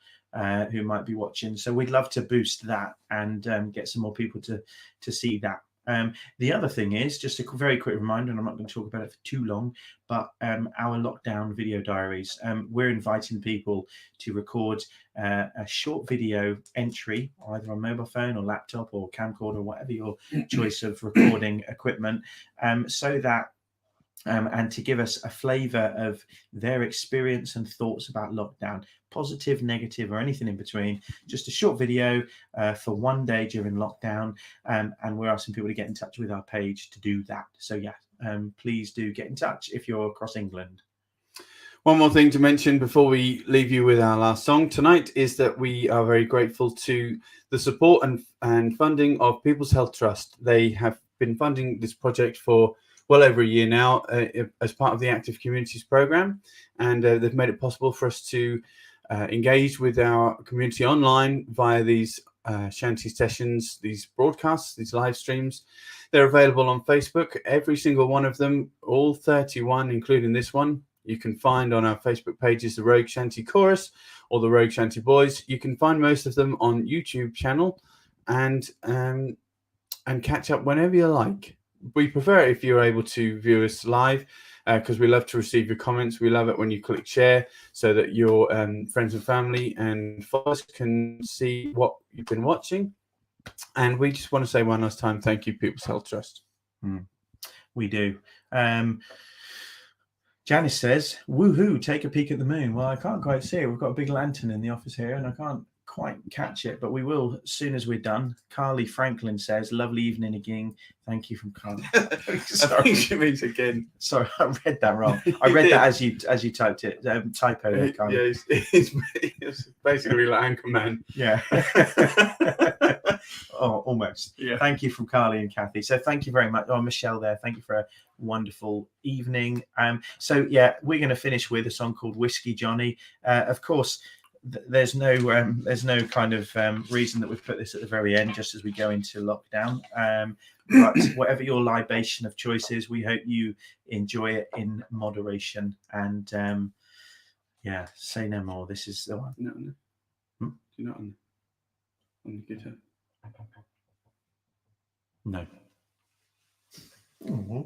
who might be watching. So we'd love to boost that and get some more people to see that. The other thing is just a very quick reminder, and I'm not going to talk about it for too long, but our lockdown video diaries. We're inviting people to record a short video entry, either on mobile phone or laptop or camcorder, or whatever your choice of recording equipment, so that and to give us a flavour of their experience and thoughts about lockdown, positive, negative, or anything in between. Just a short video for one day during lockdown, and we're asking people to get in touch with our page to do that. So yeah, please do get in touch if you're across England. One more thing to mention before we leave you with our last song tonight is that we are very grateful to the support and funding of People's Health Trust. They have been funding this project for well over a year now as part of the Active Communities programme, and they've made it possible for us to engage with our community online via these Shanty Sessions, these broadcasts, these live streams. They're available on Facebook, every single one of them, all 31, including this one. You can find on our Facebook pages the Rogue Shanty Chorus or the Rogue Shanty Boys. You can find most of them on YouTube channel and catch up whenever you like. We prefer it if you're able to view us live because we love to receive your comments. We love it when you click share so that your friends and family and followers can see what you've been watching. And we just want to say one last time, thank you, People's Health Trust. We do. Janice says, woohoo, take a peek at the moon. Well, I can't quite see it. We've got a big lantern in the office here and I can't quite catch it, but we will as soon as we're done. Carly Franklin says, lovely evening again. Thank you from Carly. Sorry. I think she means again. Sorry, I read that wrong. I read that as you typed it. Typo there, Carly. Yeah, it's basically like Anchorman. Yeah. Oh, almost. Yeah. Thank you from Carly and Kathy. So thank you very much. Oh, Michelle there. Thank you for a wonderful evening. So yeah, we're going to finish with a song called Whiskey Johnny. Of course, there's no kind of reason that we've put this at the very end just as we go into lockdown. But whatever your libation of choice is, we hope you enjoy it in moderation. And yeah, say no more. This is the one. No. You're not on the guitar. No. Mm-hmm.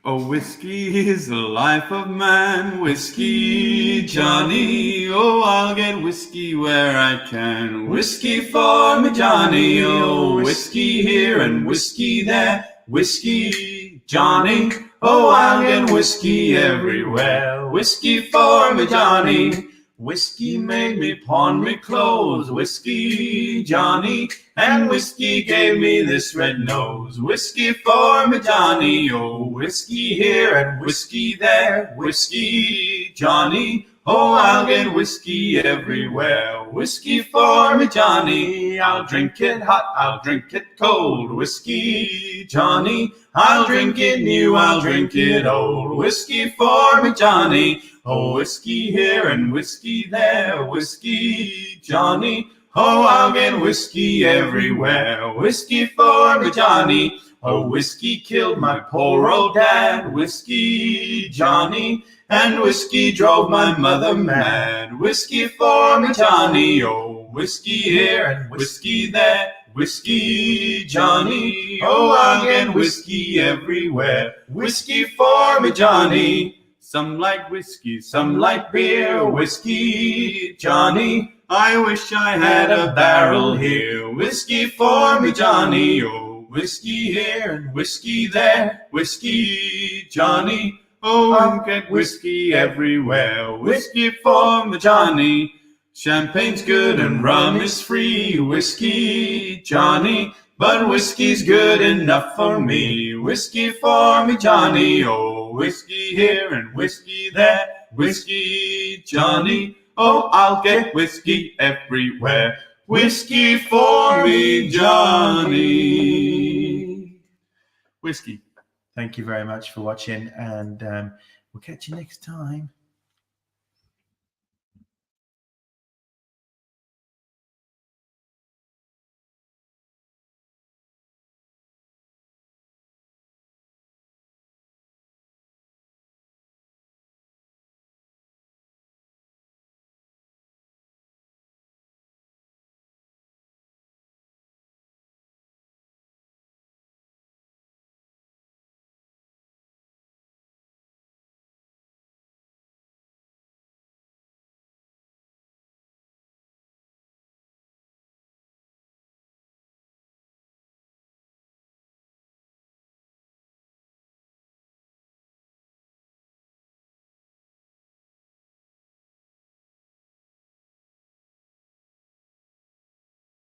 Oh, whiskey is the life of man, whiskey Johnny. Oh, I'll get whiskey where I can. Whiskey for me Johnny. Oh, whiskey here and whiskey there. Whiskey Johnny. Oh, I'll get whiskey everywhere. Whiskey for me Johnny. Whiskey made me pawn me clothes, whiskey Johnny, and whiskey gave me this red nose. Whiskey for me Johnny, oh, whiskey here and whiskey there. Whiskey Johnny, oh, I'll get whiskey everywhere. Whiskey for me Johnny, I'll drink it hot, I'll drink it cold. Whiskey Johnny, I'll drink it new, I'll drink it old. Whiskey for me Johnny. Oh, whiskey here and whiskey there, whiskey Johnny. Oh, I'll get whiskey everywhere. Whiskey for me Johnny. Oh, whiskey killed my poor old dad. Whiskey Johnny. And whiskey drove my mother mad. Whiskey for me Johnny. Oh, whiskey here and whiskey there. Whiskey Johnny. Oh, I'll get whiskey everywhere. Whiskey for me Johnny. Some like whiskey, some like beer, whiskey Johnny. I wish I had a barrel here. Whiskey for me Johnny, oh, whiskey here and whiskey there. Whiskey Johnny, oh, I'll get whiskey everywhere. Whiskey for me Johnny. Champagne's good and rum is free. Whiskey Johnny, but whiskey's good enough for me. Whiskey for me Johnny, oh, whiskey here and whiskey there. Whiskey Johnny, oh, I'll get whiskey everywhere. Whiskey for me Johnny. Whiskey. Thank you very much for watching, and we'll catch you next time.